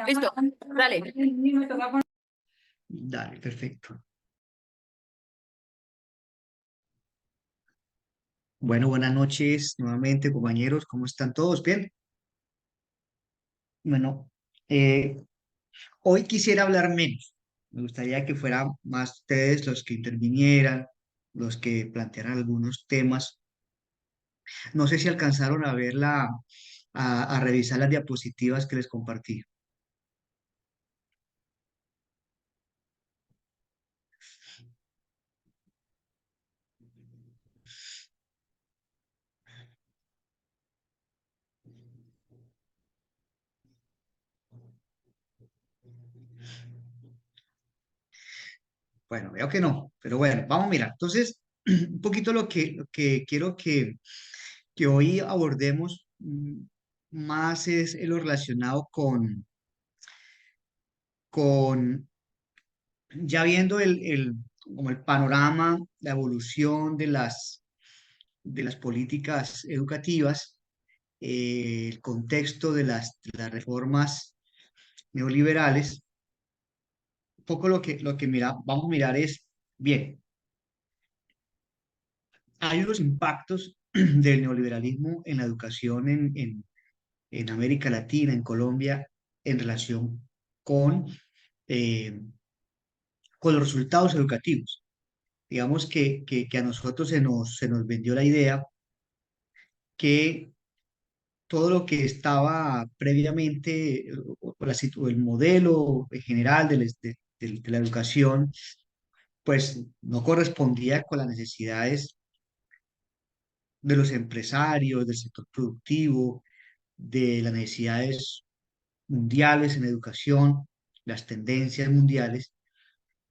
Listo, dale. Dale, perfecto. Bueno, buenas noches nuevamente, compañeros. ¿Cómo están todos? ¿Bien? Bueno, eh, hoy quisiera hablar menos. Me gustaría que fueran más ustedes los que intervinieran, los que plantearan algunos temas. No sé si alcanzaron a ver a revisar las diapositivas que les compartí. Bueno, veo que no, pero bueno, vamos a mirar. Entonces, un poquito lo que quiero que hoy abordemos más es lo relacionado con ya viendo como el panorama, la evolución de las políticas educativas, el contexto de las reformas neoliberales, un poco vamos a mirar es, bien, hay unos impactos del neoliberalismo en la educación en América Latina, en Colombia, en relación con, eh, con los resultados educativos. Digamos que a nosotros se nos vendió la idea que todo lo que estaba previamente, o el modelo en general de la educación, pues no correspondía con las necesidades de los empresarios, del sector productivo, de las necesidades mundiales en educación, las tendencias mundiales,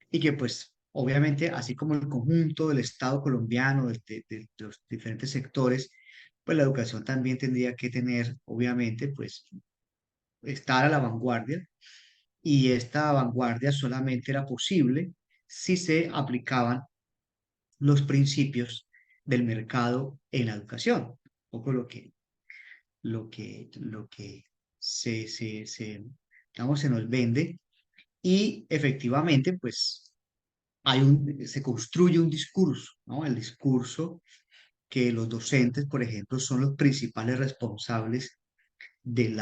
y que pues obviamente, así como el conjunto del Estado colombiano, de los diferentes sectores, pues la educación también tendría que tener, obviamente, pues estar a la vanguardia, y esta vanguardia solamente era posible si se aplicaban los principios del mercado en la educación. Un poco lo que digamos, se nos vende, y efectivamente, pues se construye un discurso, ¿no? El discurso que los docentes, por ejemplo, son los principales responsables de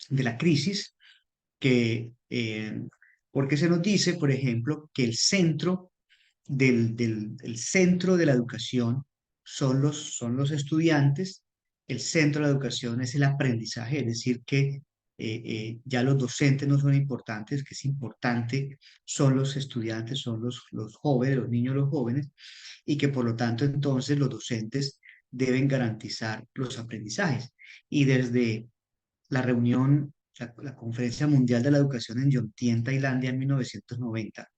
de la crisis, porque se nos dice, por ejemplo, que el centro de la educación son los estudiantes, el centro de la educación es el aprendizaje, es decir, que ya los docentes no son importantes, que es importante son los estudiantes, son los jóvenes, los niños, los jóvenes, y que por lo tanto entonces los docentes deben garantizar los aprendizajes. Y desde la Conferencia Mundial de la Educación en Yonti, Tailandia, en 1990,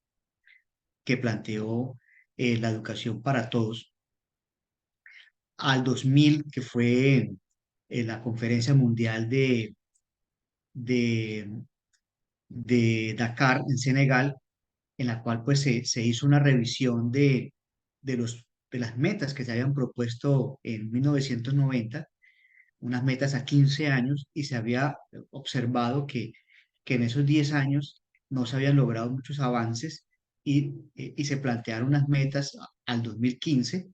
que planteó la educación para todos, al 2000, que fue la Conferencia Mundial de, de Dakar, en Senegal, en la cual pues se hizo una revisión de las metas que se habían propuesto en 1990, unas metas a 15 años, y se había observado que en esos 10 años no se habían logrado muchos avances, y se plantearon unas metas al 2015.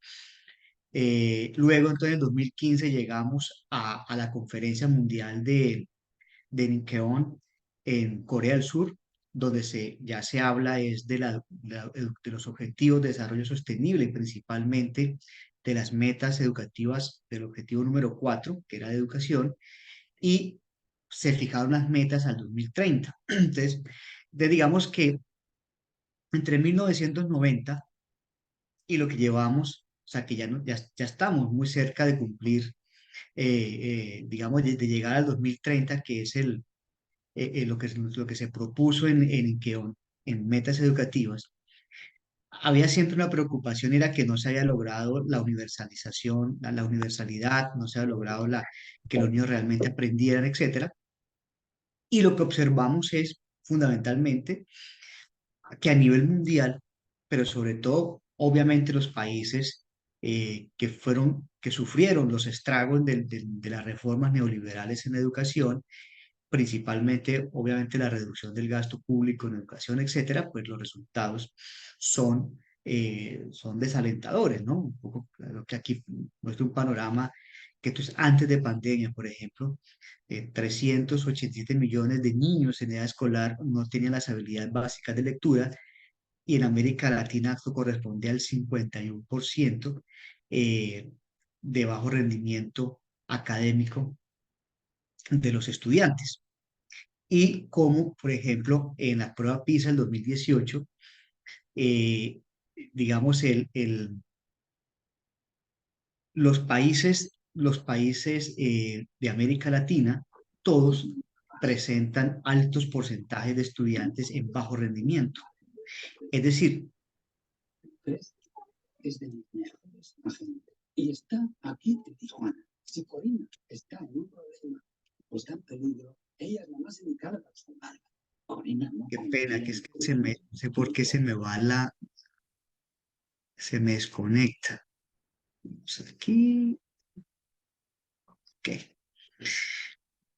Luego, entonces, en 2015 llegamos a la Conferencia Mundial de Incheon en Corea del Sur, donde ya se habla es de los objetivos de desarrollo sostenible, y principalmente de las metas educativas del objetivo número 4, que era de educación, y se fijaron las metas al 2030. Entonces, digamos que entre 1990 y lo que llevamos, o sea que ya estamos muy cerca de cumplir, digamos, de llegar al 2030, que es lo que se propuso en Inkeon, en metas educativas. Había siempre una preocupación, era que no se había logrado la universalización, la universalidad, no se había logrado que los niños realmente aprendieran, etcétera. Y lo que observamos es fundamentalmente que a nivel mundial, pero sobre todo, obviamente, los países que sufrieron los estragos de las reformas neoliberales en educación, principalmente, obviamente, la reducción del gasto público en educación, etcétera, pues los resultados son desalentadores, ¿no? Un poco lo que aquí muestra un panorama que esto es antes de pandemia, por ejemplo, 387 millones de niños en edad escolar no tenían las habilidades básicas de lectura y en América Latina esto corresponde al 51% eh, de bajo rendimiento académico de los estudiantes. Y como, por ejemplo, en la prueba PISA del 2018, eh, digamos, los países de América Latina, todos presentan altos porcentajes de estudiantes en bajo rendimiento. Es decir, ¿Ves? Es de mis mejores agentes. Y está aquí en Tijuana. Si Corina está en un problema o está en peligro, ella es la más indicada para salvarla. Corina no qué pena, confía que es en que Corina. no sé por qué se me desconecta. Vamos aquí, ok.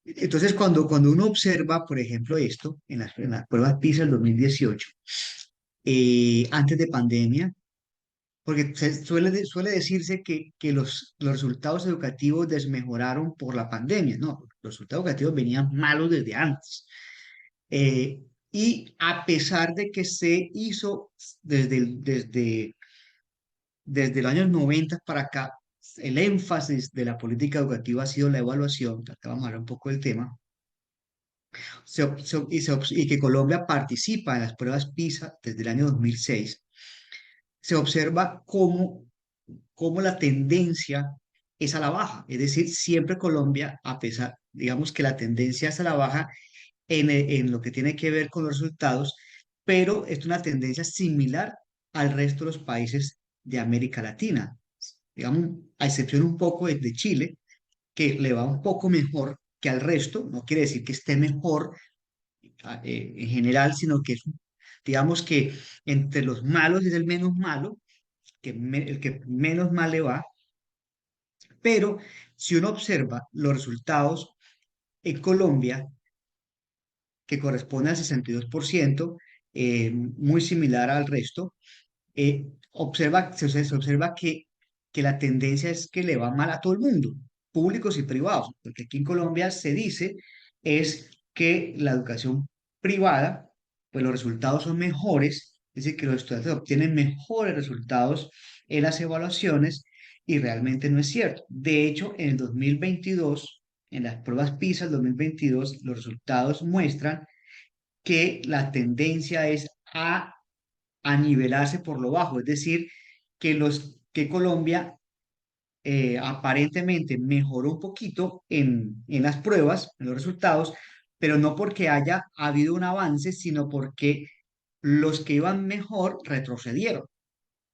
Entonces, cuando uno observa, por ejemplo, esto en las pruebas PISA del 2018, antes de pandemia, porque suele decirse que los resultados educativos desmejoraron por la pandemia. No, los resultados educativos venían malos desde antes. Eh, y a pesar de que se hizo desde los años 90 para acá, el énfasis de la política educativa ha sido la evaluación, acá vamos a hablar un poco del tema, y que Colombia participa en las pruebas PISA desde el año 2006, se observa cómo la tendencia es a la baja. Es decir, siempre Colombia, a pesar, digamos que la tendencia es a la baja en lo que tiene que ver con los resultados, pero es una tendencia similar al resto de los países de América Latina. Digamos, a excepción un poco de Chile, que le va un poco mejor que al resto, no quiere decir que esté mejor en general, sino que digamos que entre los malos es el menos malo, el que menos mal le va, pero si uno observa los resultados en Colombia, que corresponde al 62%, muy similar al resto, se observa que la tendencia es que le va mal a todo el mundo, públicos y privados, porque aquí en Colombia se dice es que la educación privada, pues los resultados son mejores, es decir, que los estudiantes obtienen mejores resultados en las evaluaciones y realmente no es cierto. De hecho, en el 2022, en las pruebas PISA del 2022, los resultados muestran que la tendencia es a nivelarse por lo bajo, es decir, que Colombia aparentemente mejoró un poquito en las pruebas, en los resultados, pero no porque haya habido un avance, sino porque los que iban mejor retrocedieron.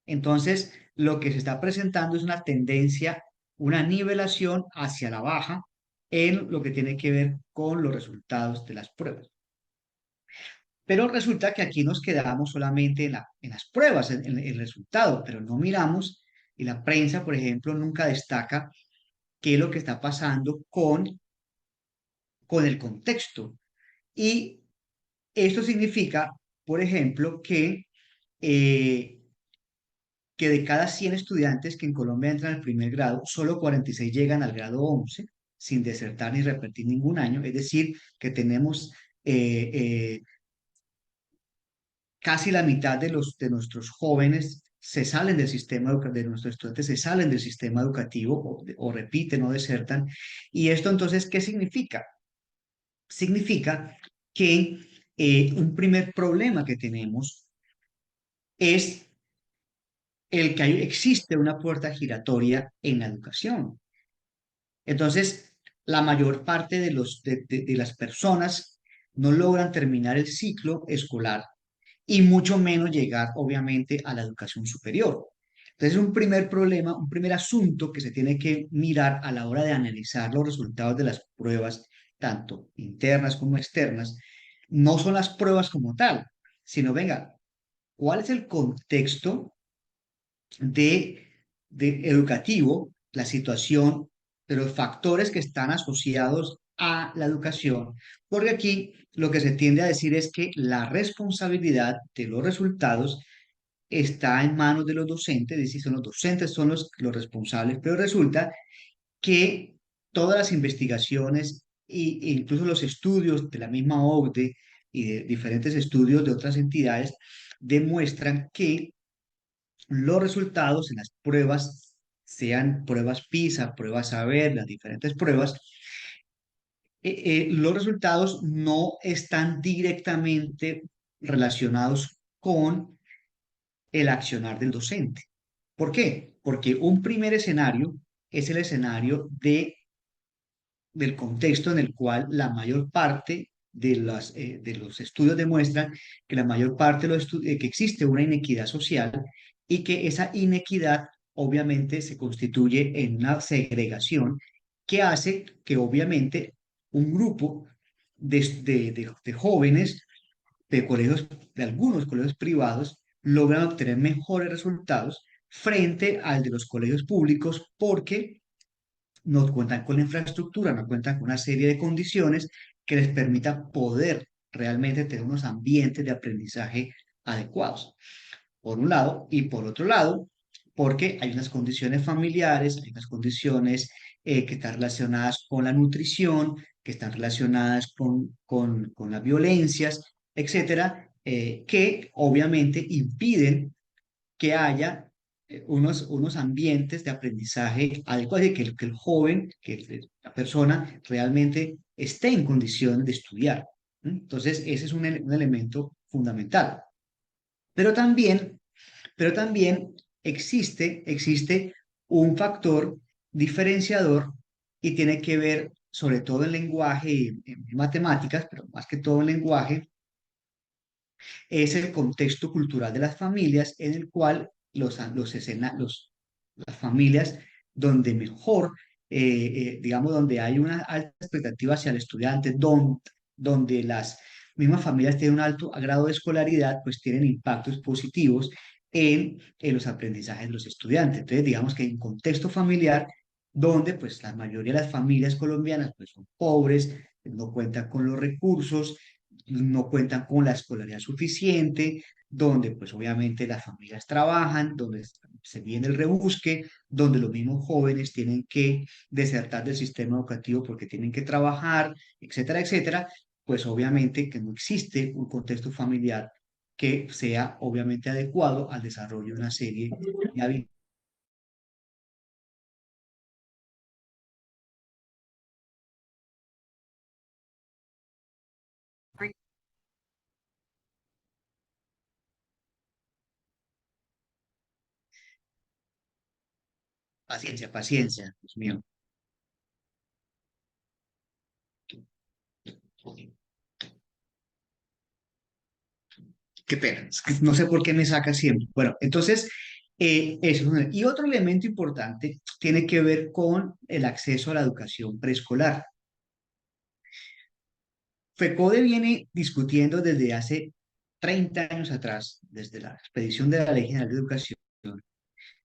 Entonces, lo que se está presentando es una tendencia, una nivelación hacia la baja en lo que tiene que ver con los resultados de las pruebas. Pero resulta que aquí nos quedamos solamente en las pruebas, en el resultado, pero no miramos, y la prensa, por ejemplo, nunca destaca qué es lo que está pasando con el contexto. Y esto significa, por ejemplo, eh, que de cada 100 estudiantes que en Colombia entran al primer grado, solo 46 llegan al grado 11 sin desertar ni repetir ningún año. Es decir, que tenemos eh, eh, casi la mitad de nuestros jóvenes se salen del sistema de nuestros estudiantes se salen del sistema educativo o repiten o desertan. ¿Y esto entonces qué significa? Significa que un primer problema que tenemos es el que existe una puerta giratoria en la educación. Entonces, la mayor parte de las personas no logran terminar el ciclo escolar y mucho menos llegar, obviamente, a la educación superior. Entonces, un primer problema, un primer asunto que se tiene que mirar a la hora de analizar los resultados de las pruebas, tanto internas como externas, no son las pruebas como tal, sino, venga, ¿cuál es el contexto de, de educativo, la situación de los factores que están asociados a la educación, porque aquí lo que se tiende a decir es que la responsabilidad de los resultados está en manos de los docentes, es decir, son los docentes son los responsables, pero resulta que todas las investigaciones e incluso los estudios de la misma OCDE y de diferentes estudios de otras entidades demuestran que los resultados en las pruebas, sean pruebas PISA, pruebas saber, las diferentes pruebas, los resultados no están directamente relacionados con el accionar del docente. ¿Por qué? Porque un primer escenario es el escenario del contexto en el cual la mayor parte de los estudios demuestran que la mayor parte de que existe una inequidad social y que esa inequidad obviamente se constituye en una segregación que hace que obviamente un grupo de jóvenes de colegios, de algunos colegios privados, logran obtener mejores resultados frente al de los colegios públicos porque no cuentan con la infraestructura, no cuentan con una serie de condiciones que les permita poder realmente tener unos ambientes de aprendizaje adecuados, por un lado, y por otro lado, porque hay unas condiciones familiares, hay unas condiciones que están relacionadas con la nutrición, que están relacionadas con las violencias, etcétera, que obviamente impiden que haya unos ambientes de aprendizaje adecuados y que el joven, la persona realmente esté en condición de estudiar. ¿Mm? Entonces, ese es un elemento fundamental. Pero también, pero también existe un factor diferenciador y tiene que ver sobre todo en lenguaje y en matemáticas, pero más que todo en lenguaje, es el contexto cultural de las familias en el cual las familias donde mejor, digamos, donde hay una alta expectativa hacia el estudiante, donde las mismas familias tienen un alto grado de escolaridad, pues tienen impactos positivos en los aprendizajes de los estudiantes. Entonces, digamos que hay un contexto familiar donde pues la mayoría de las familias colombianas pues son pobres, no cuentan con los recursos, no cuentan con la escolaridad suficiente, donde pues obviamente las familias trabajan, donde se viene el rebusque, donde los mismos jóvenes tienen que desertar del sistema educativo porque tienen que trabajar, etcétera, etcétera, pues obviamente que no existe un contexto familiar que sea obviamente adecuado al desarrollo de una serie de habilidades. Paciencia, paciencia, Dios mío. Qué pena, es que no sé por qué me saca siempre. Bueno, entonces, eso. Y otro elemento importante tiene que ver con el acceso a la educación preescolar. FECODE viene discutiendo desde hace 30 años atrás, desde la expedición de la Ley General de Educación,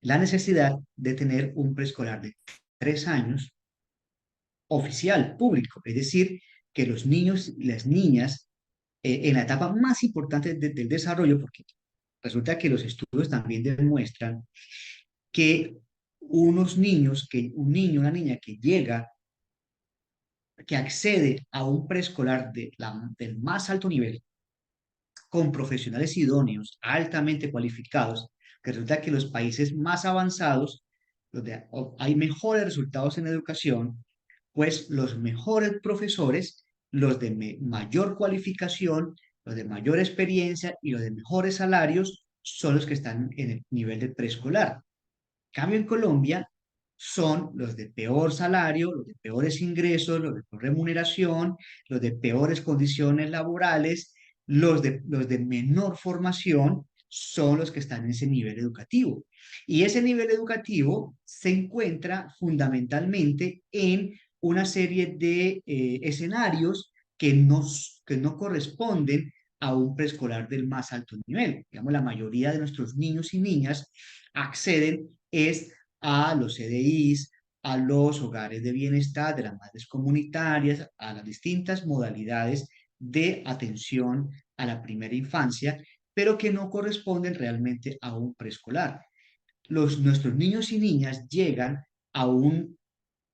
la necesidad de tener un preescolar de 3 años oficial, público, es decir, que los niños y las niñas en la etapa más importante del desarrollo, porque resulta que los estudios también demuestran que un niño, una niña que llega, que accede a un preescolar del más alto nivel, con profesionales idóneos, altamente cualificados, que resulta que los países más avanzados, donde hay mejores resultados en educación, pues los mejores profesores, los de mayor cualificación, los de mayor experiencia y los de mejores salarios son los que están en el nivel de preescolar. Cambio en Colombia son los de peor salario, los de peores ingresos, los de peor remuneración, los de peores condiciones laborales, los de menor formación son los que están en ese nivel educativo. Y ese nivel educativo se encuentra fundamentalmente en una serie de escenarios que no corresponden a un preescolar del más alto nivel. Digamos, la mayoría de nuestros niños y niñas acceden es a los CDIs, a los hogares de bienestar, de las madres comunitarias, a las distintas modalidades de atención a la primera infancia, pero que no corresponden realmente a un preescolar. Nuestros niños y niñas llegan a un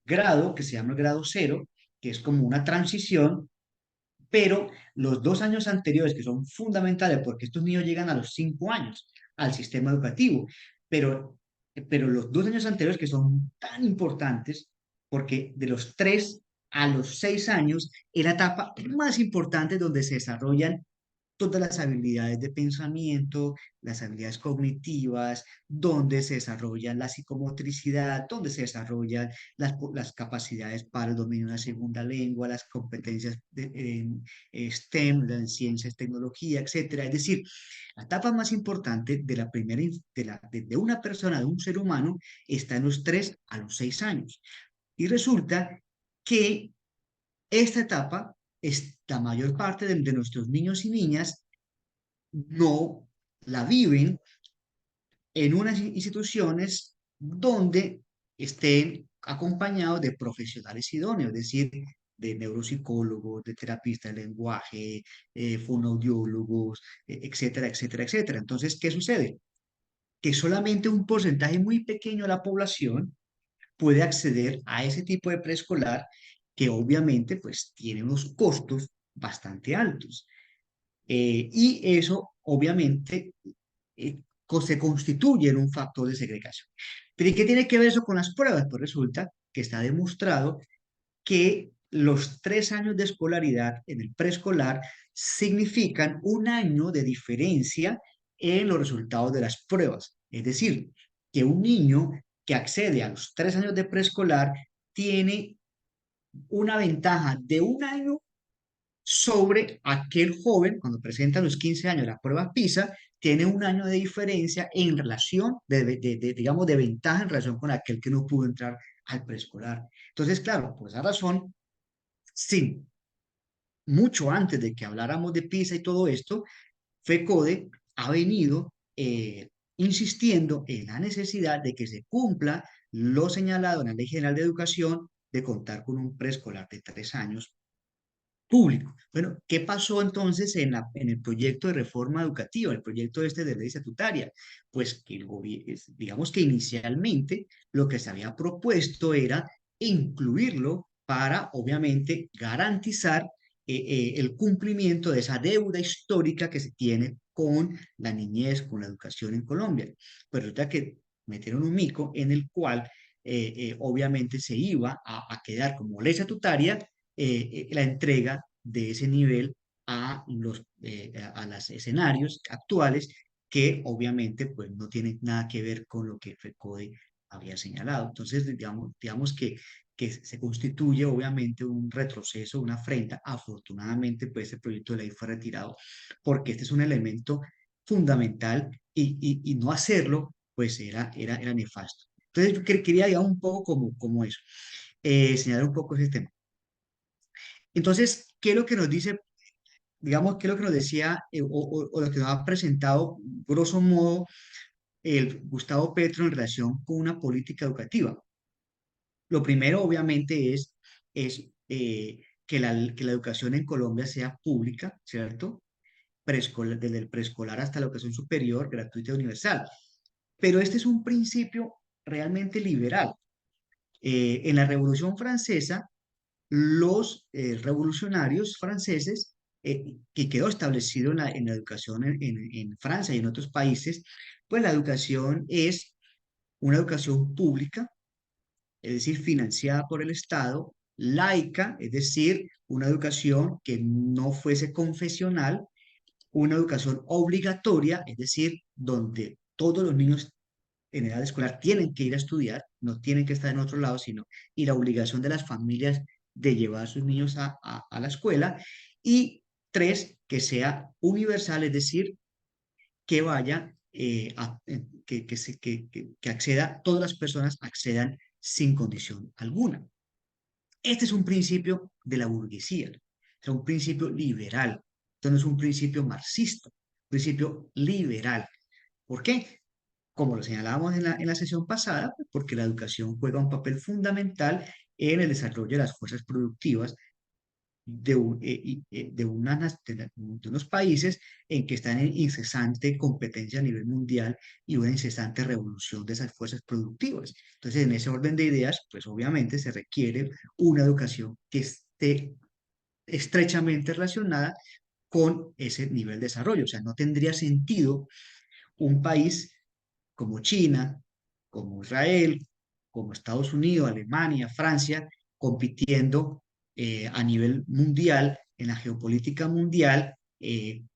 grado que se llama el grado cero, que es como una transición, pero los 2 años anteriores, que son fundamentales porque estos niños llegan a los 5 años al sistema educativo, pero, pero los 2 años anteriores que son tan importantes, porque de los 3 a los 6 años es la etapa más importante donde se desarrollan todas las habilidades de pensamiento, las habilidades cognitivas, donde se desarrolla la psicomotricidad, donde se desarrollan las capacidades para el dominio de una segunda lengua, las competencias en STEM, en ciencias, tecnología, etcétera. Es decir, la etapa más importante de la primera, de una persona, de un ser humano, está en los 3 a los 6 años. Y resulta que esta etapa es la mayor parte de nuestros niños y niñas no la viven en unas instituciones donde estén acompañados de profesionales idóneos, es decir, de neuropsicólogos, de terapistas de lenguaje, fonoaudiólogos, etcétera, etcétera, etcétera. Entonces, ¿qué sucede? Que solamente un porcentaje muy pequeño de la población puede acceder a ese tipo de preescolar que obviamente pues tiene unos costos bastante altos. Y eso obviamente se constituye en un factor de segregación. Pero ¿y qué tiene que ver eso con las pruebas? Pues resulta que está demostrado que los 3 años de escolaridad en el preescolar significan un año de diferencia en los resultados de las pruebas. Es decir, que un niño que accede a los 3 años de preescolar tiene una ventaja de un año sobre aquel joven, cuando presenta a los 15 años la prueba PISA, tiene un año de diferencia en relación, digamos, de ventaja en relación con aquel que no pudo entrar al preescolar. Entonces, claro, por esa razón, sí, mucho antes de que habláramos de PISA y todo esto, FECODE ha venido insistiendo en la necesidad de que se cumpla lo señalado en la Ley General de Educación de contar con un preescolar de 3 años público. Bueno, ¿qué pasó entonces en el proyecto de reforma educativa, el proyecto este de ley estatutaria? Pues que digamos que inicialmente lo que se había propuesto era incluirlo para, obviamente, garantizar el cumplimiento de esa deuda histórica que se tiene con la niñez, con la educación en Colombia. Pero resulta que metieron un mico en el cual obviamente se iba a quedar como ley estatutaria la entrega de ese nivel a los escenarios actuales que obviamente pues no tienen nada que ver con lo que FECODE había señalado. Entonces, digamos que se constituye obviamente un retroceso, una afrenta. Afortunadamente, pues este proyecto de ley fue retirado porque este es un elemento fundamental y no hacerlo pues era nefasto. Entonces, yo quería digamos un poco como eso, señalar un poco ese tema. Entonces, ¿qué es lo que nos dice, digamos, qué es lo que nos decía o lo que nos ha presentado, grosso modo, el Gustavo Petro en relación con una política educativa? Lo primero, obviamente, es que la educación en Colombia sea pública, ¿cierto? Desde el preescolar hasta la educación superior, gratuita y universal. Pero este es un principio realmente liberal. En la Revolución Francesa, los revolucionarios franceses, que quedó establecido en la educación en Francia y en otros países, pues la educación es una educación pública, es decir, financiada por el Estado, laica, es decir, una educación que no fuese confesional, una educación obligatoria, es decir, donde todos los niños en edad escolar tienen que ir a estudiar, no tienen que estar en otro lado, sino y la obligación de las familias de llevar a sus niños a la escuela. Y tres, que sea universal, es decir, que vaya, que acceda, todas las personas accedan sin condición alguna. Este es un principio de la burguesía, es un principio liberal, esto no es un principio marxista, un principio liberal. ¿Por qué? como lo señalábamos en la sesión pasada, pues, porque la educación juega un papel fundamental en el desarrollo de las fuerzas productivas de unos países en que están en incesante competencia a nivel mundial y una incesante revolución de esas fuerzas productivas. Entonces, en ese orden de ideas, pues obviamente se requiere una educación que esté estrechamente relacionada con ese nivel de desarrollo. O sea, no tendría sentido un país como China, como Israel, como Estados Unidos, Alemania, Francia, compitiendo a nivel mundial, en la geopolítica mundial, un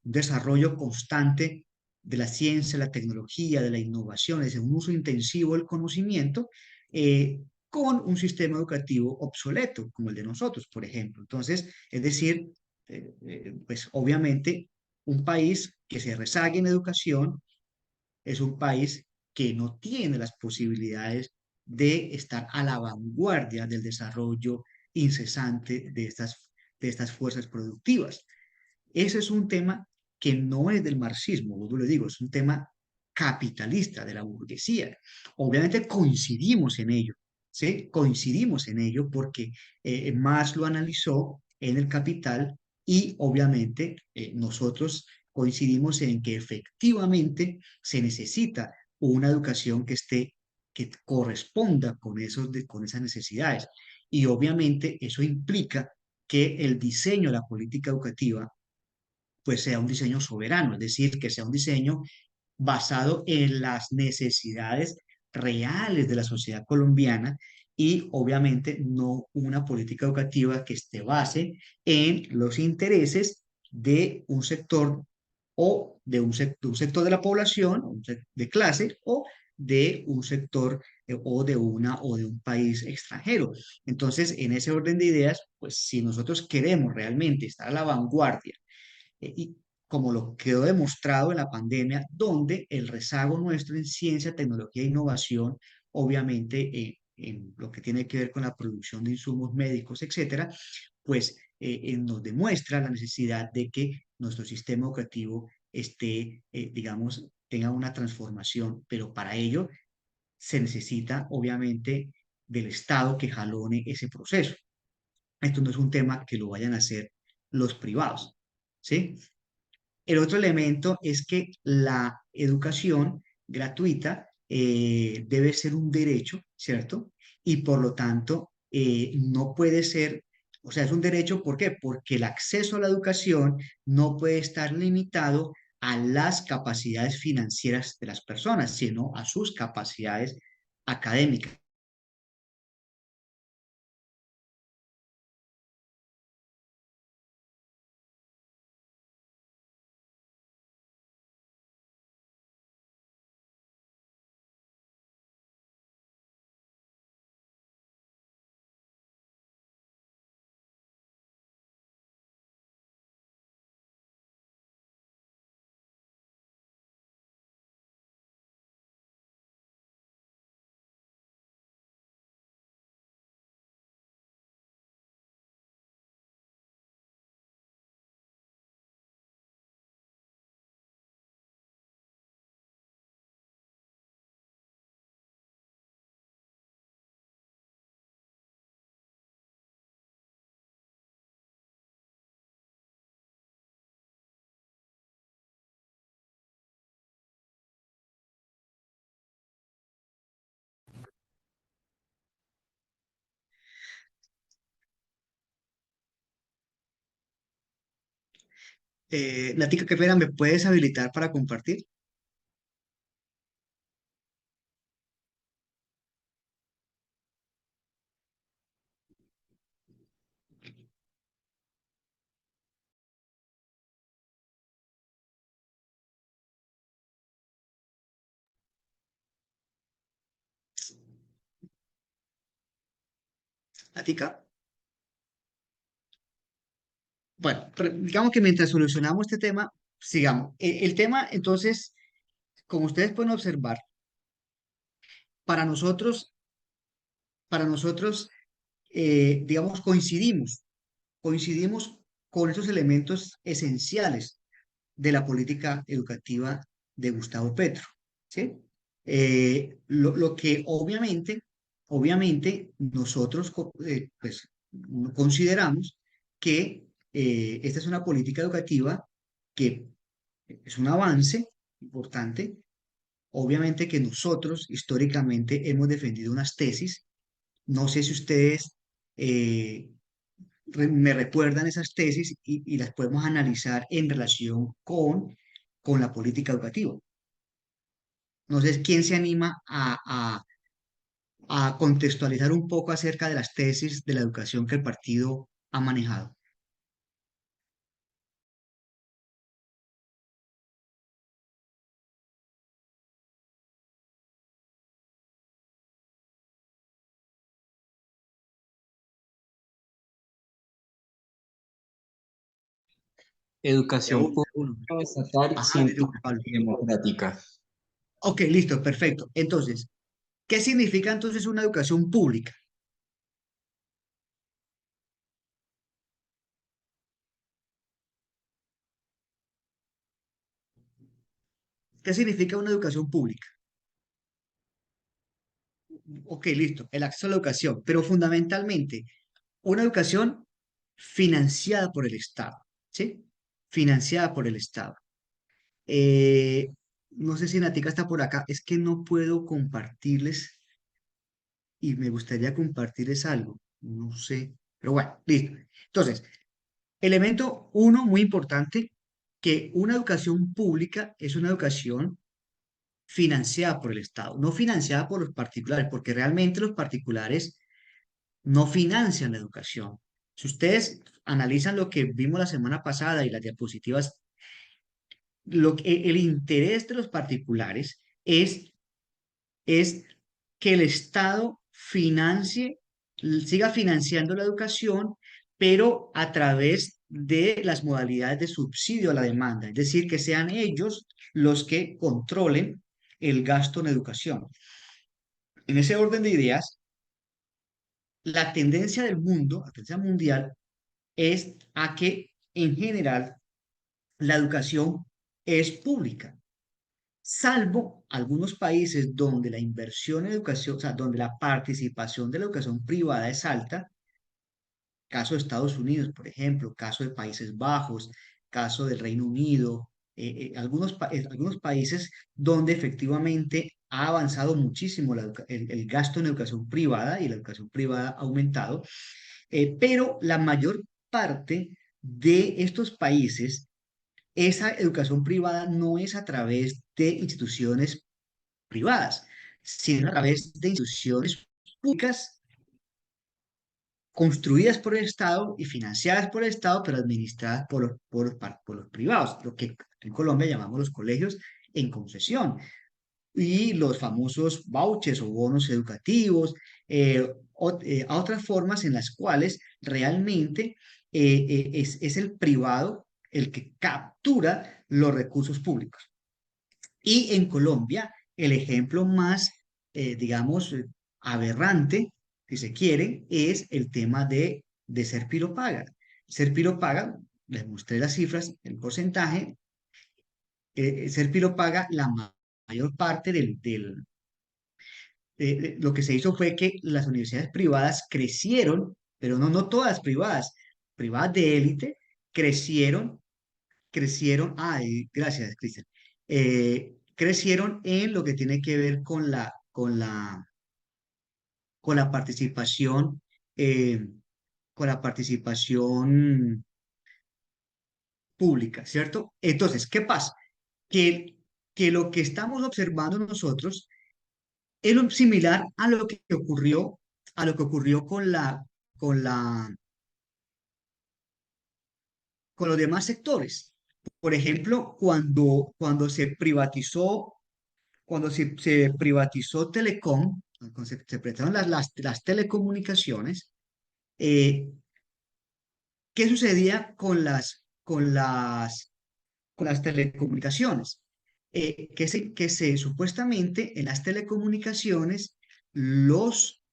desarrollo constante de la ciencia, la tecnología, de la innovación, es un uso intensivo del conocimiento, con un sistema educativo obsoleto, como el de nosotros, por ejemplo. Entonces, es decir, pues obviamente un país que se rezague en educación es un país que no tiene las posibilidades de estar a la vanguardia del desarrollo incesante de estas fuerzas productivas. Ese es un tema que no es del marxismo, vuelvo le digo, es un tema capitalista de la burguesía. Obviamente coincidimos en ello, ¿sí? Coincidimos en ello porque Marx lo analizó en el Capital y obviamente nosotros coincidimos en que efectivamente se necesita una educación que corresponda con con esas necesidades. Y obviamente eso implica que el diseño de la política educativa pues sea un diseño soberano, es decir, que sea un diseño basado en las necesidades reales de la sociedad colombiana y obviamente no una política educativa que esté base en los intereses de un sector o de un sector de la población, de clase o de un sector o de un país extranjero. Entonces, en ese orden de ideas, pues si nosotros queremos realmente estar a la vanguardia y como lo quedó demostrado en la pandemia, donde el rezago nuestro en ciencia, tecnología e innovación, obviamente en lo que tiene que ver con la producción de insumos médicos, etcétera, pues nos demuestra la necesidad de que nuestro sistema educativo esté, digamos, tenga una transformación, pero para ello se necesita, obviamente, del Estado que jalone ese proceso. Esto no es un tema que lo vayan a hacer los privados, ¿sí? El otro elemento es que la educación gratuita debe ser un derecho, ¿cierto? Y por lo tanto, no puede ser, o sea, es un derecho, ¿por qué? Porque el acceso a la educación no puede estar limitado a las capacidades financieras de las personas, sino a sus capacidades académicas. Latica, qué pena, ¿me puedes habilitar para compartir? Latica. Bueno, pero digamos que mientras solucionamos este tema, sigamos. El tema, entonces, como ustedes pueden observar, para nosotros, para nosotros, digamos, coincidimos con esos elementos esenciales de la política educativa de Gustavo Petro, ¿sí? Lo que obviamente nosotros pues, consideramos que esta es una política educativa que es un avance importante. Obviamente que nosotros históricamente hemos defendido unas tesis. No sé si ustedes eh, me recuerdan esas tesis y las podemos analizar en relación con la política educativa. No sé quién se anima a contextualizar un poco acerca de las tesis de la educación que el partido ha manejado. De Educación uno, pública, de uno. estatal, Ajá, de Juan científica Pablo. y democrática. Ok, listo, perfecto. Entonces, ¿qué significa entonces una educación pública? ¿Qué significa una educación pública? Ok, listo, el acceso a la educación, pero fundamentalmente una educación financiada por el Estado, ¿sí? Financiada por el Estado. Eh, no sé si Natica está por acá, es que no puedo compartirles y me gustaría compartirles algo, no sé, pero bueno, listo. Entonces, elemento uno muy importante, que una educación pública es una educación financiada por el Estado, no financiada por los particulares, porque realmente los particulares no financian la educación. Si ustedes analizan lo que vimos la semana pasada y las diapositivas, el interés de los particulares es que el Estado siga financiando la educación, pero a través de las modalidades de subsidio a la demanda, es decir, que sean ellos los que controlen el gasto en educación. En ese orden de ideas, la tendencia del mundo, la tendencia mundial, es a que en general la educación es pública, salvo algunos países donde la inversión en educación, o sea, donde la participación de la educación privada es alta, caso de Estados Unidos, por ejemplo, caso de Países Bajos, caso del Reino Unido, algunos países donde efectivamente ha avanzado muchísimo el gasto en educación privada y la educación privada ha aumentado, pero la mayor parte de estos países, esa educación privada no es a través de instituciones privadas, sino a través de instituciones públicas construidas por el Estado y financiadas por el Estado, pero administradas por los privados, lo que en Colombia llamamos los colegios en concesión, y los famosos vouchers o bonos educativos, a otras formas en las cuales realmente es el privado el que captura los recursos públicos. Y en Colombia, el ejemplo más, digamos, aberrante, si se quiere, es el tema de Ser Piro Paga. Ser Piro Paga, les mostré las cifras, el porcentaje, Ser Piro Paga mayor parte lo que se hizo fue que las universidades privadas crecieron, pero no todas privadas, privadas de élite, crecieron, ay, gracias, Cristian, crecieron en lo que tiene que ver con la participación, eh, con la participación pública, ¿cierto? Entonces, ¿qué pasa? Que, que lo que estamos observando nosotros es lo similar a lo que ocurrió con la, con los demás sectores. Por ejemplo, cuando se privatizó Telecom, cuando se prestaron las telecomunicaciones, eh, ¿qué sucedía con las telecomunicaciones? Supuestamente en las telecomunicaciones los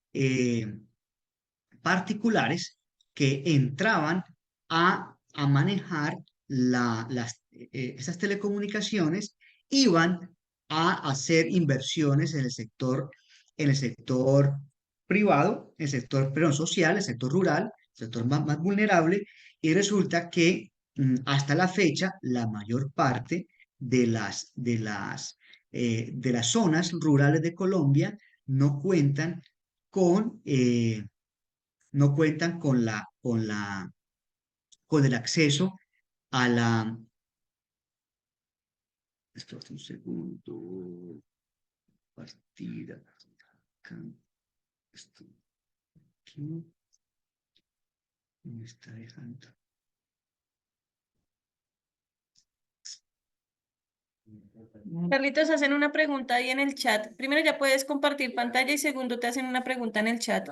particulares que entraban a manejar esas telecomunicaciones iban a hacer inversiones en el sector privado, el sector, perdón, social, el sector rural, el sector más vulnerable, y resulta que hasta la fecha la mayor parte de las zonas rurales de Colombia no cuentan con, no cuentan con el acceso a la... Espera un segundo. Partida. Acá, esto aquí. Me está dejando. Carlitos, hacen una pregunta ahí en el chat. Primero ya puedes compartir pantalla y segundo te hacen una pregunta en el chat.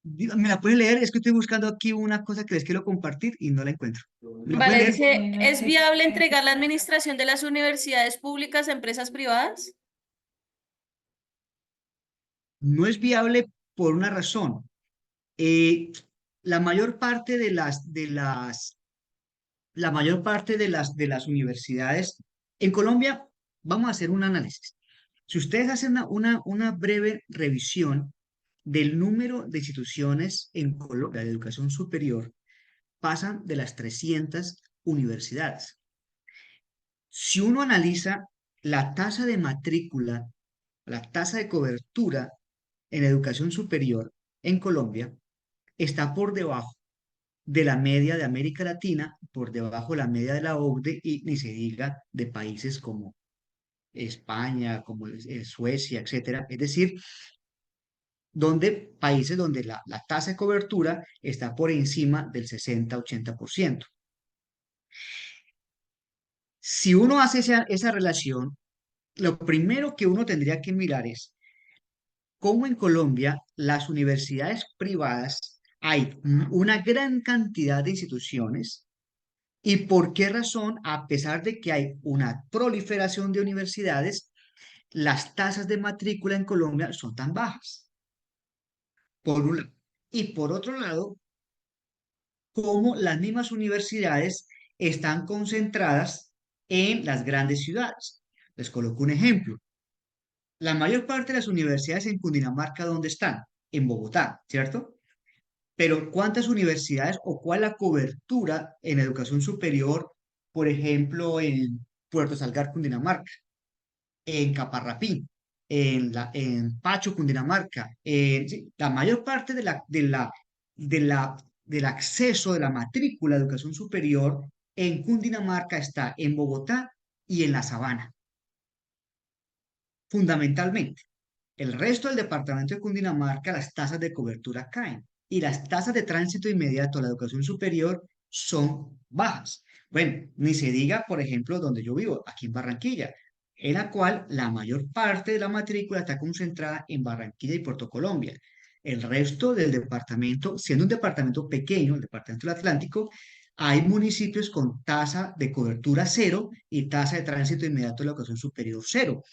¿Me la puede leer? Es que estoy buscando aquí una cosa que les quiero compartir y no la encuentro. ¿Me la puede Vale, leer? dice, ¿es viable entregar la administración de las universidades públicas a empresas privadas? No es viable por una razón. Eh, la mayor parte la mayor parte de las universidades en Colombia, vamos a hacer un análisis. Si ustedes hacen una breve revisión del número de instituciones en Colombia de educación superior, pasan de las 300 universidades. Si uno analiza la tasa de matrícula, la tasa de cobertura en educación superior en Colombia, está por debajo de la media de América Latina, por debajo de la media de la OCDE y ni se diga de países como España, como Suecia, etcétera. Es decir, países donde la tasa de cobertura está por encima del 60-80%. Si uno hace esa relación, lo primero que uno tendría que mirar es cómo en Colombia las universidades privadas hay una gran cantidad de instituciones y por qué razón, a pesar de que hay una proliferación de universidades, las tasas de matrícula en Colombia son tan bajas, por un lado. Y por otro lado, cómo las mismas universidades están concentradas en las grandes ciudades. Les coloco un ejemplo. La mayor parte de las universidades en Cundinamarca, ¿dónde están? En Bogotá, ¿cierto? Pero ¿cuántas universidades o cuál la cobertura en educación superior, por ejemplo, en Puerto Salgar, Cundinamarca, en Caparrapí, en Pacho, Cundinamarca? Sí, la mayor parte de la, del acceso de la matrícula de educación superior en Cundinamarca está en Bogotá y en la Sabana, fundamentalmente. El resto del departamento de Cundinamarca, las tasas de cobertura caen y las tasas de tránsito inmediato a la educación superior son bajas. Bueno, ni se diga, por ejemplo, donde yo vivo, aquí en Barranquilla, en la cual la mayor parte de la matrícula está concentrada en Barranquilla y Puerto Colombia. El resto del departamento, siendo un departamento pequeño, el departamento del Atlántico, hay municipios con tasa de cobertura cero y tasa de tránsito inmediato a la educación superior cero.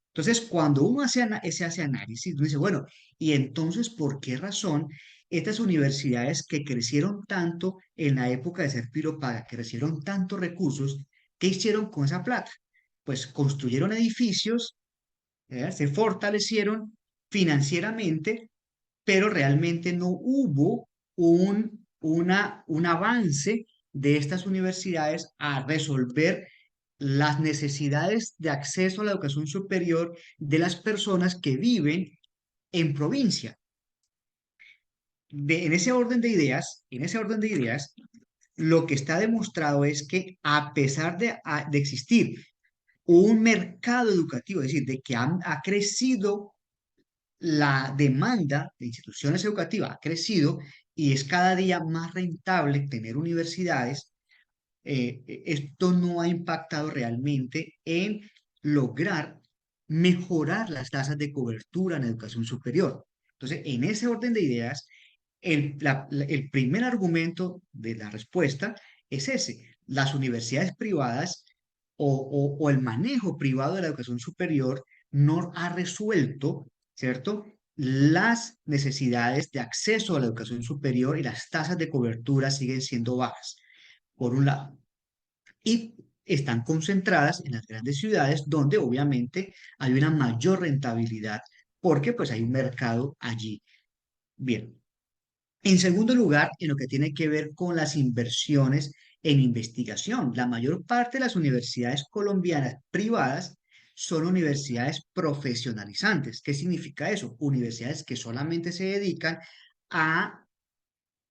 Entonces, cuando uno hace análisis, uno dice, bueno, ¿y entonces por qué razón estas universidades que crecieron tanto en la época de ser Piropaga, que recibieron tantos recursos, qué hicieron con esa plata? Pues construyeron edificios, se fortalecieron financieramente, pero realmente no hubo un avance de estas universidades a resolver las necesidades de acceso a la educación superior de las personas que viven en provincia. En ese orden de ideas, lo que está demostrado es que a pesar de existir un mercado educativo, es decir, de que ha crecido la demanda de instituciones educativas, ha crecido y es cada día más rentable tener universidades, esto no ha impactado realmente en lograr mejorar las tasas de cobertura en educación superior. Entonces, en ese orden de ideas, el primer argumento de la respuesta es ese. Las universidades privadas o el manejo privado de la educación superior no ha resuelto, ¿cierto? Las necesidades de acceso a la educación superior y las tasas de cobertura siguen siendo bajas por un lado. Y están concentradas en las grandes ciudades donde obviamente hay una mayor rentabilidad porque pues hay un mercado allí. Bien. En segundo lugar, en lo que tiene que ver con las inversiones en investigación, la mayor parte de las universidades colombianas privadas son universidades profesionalizantes. ¿Qué significa eso? Universidades que solamente se dedican a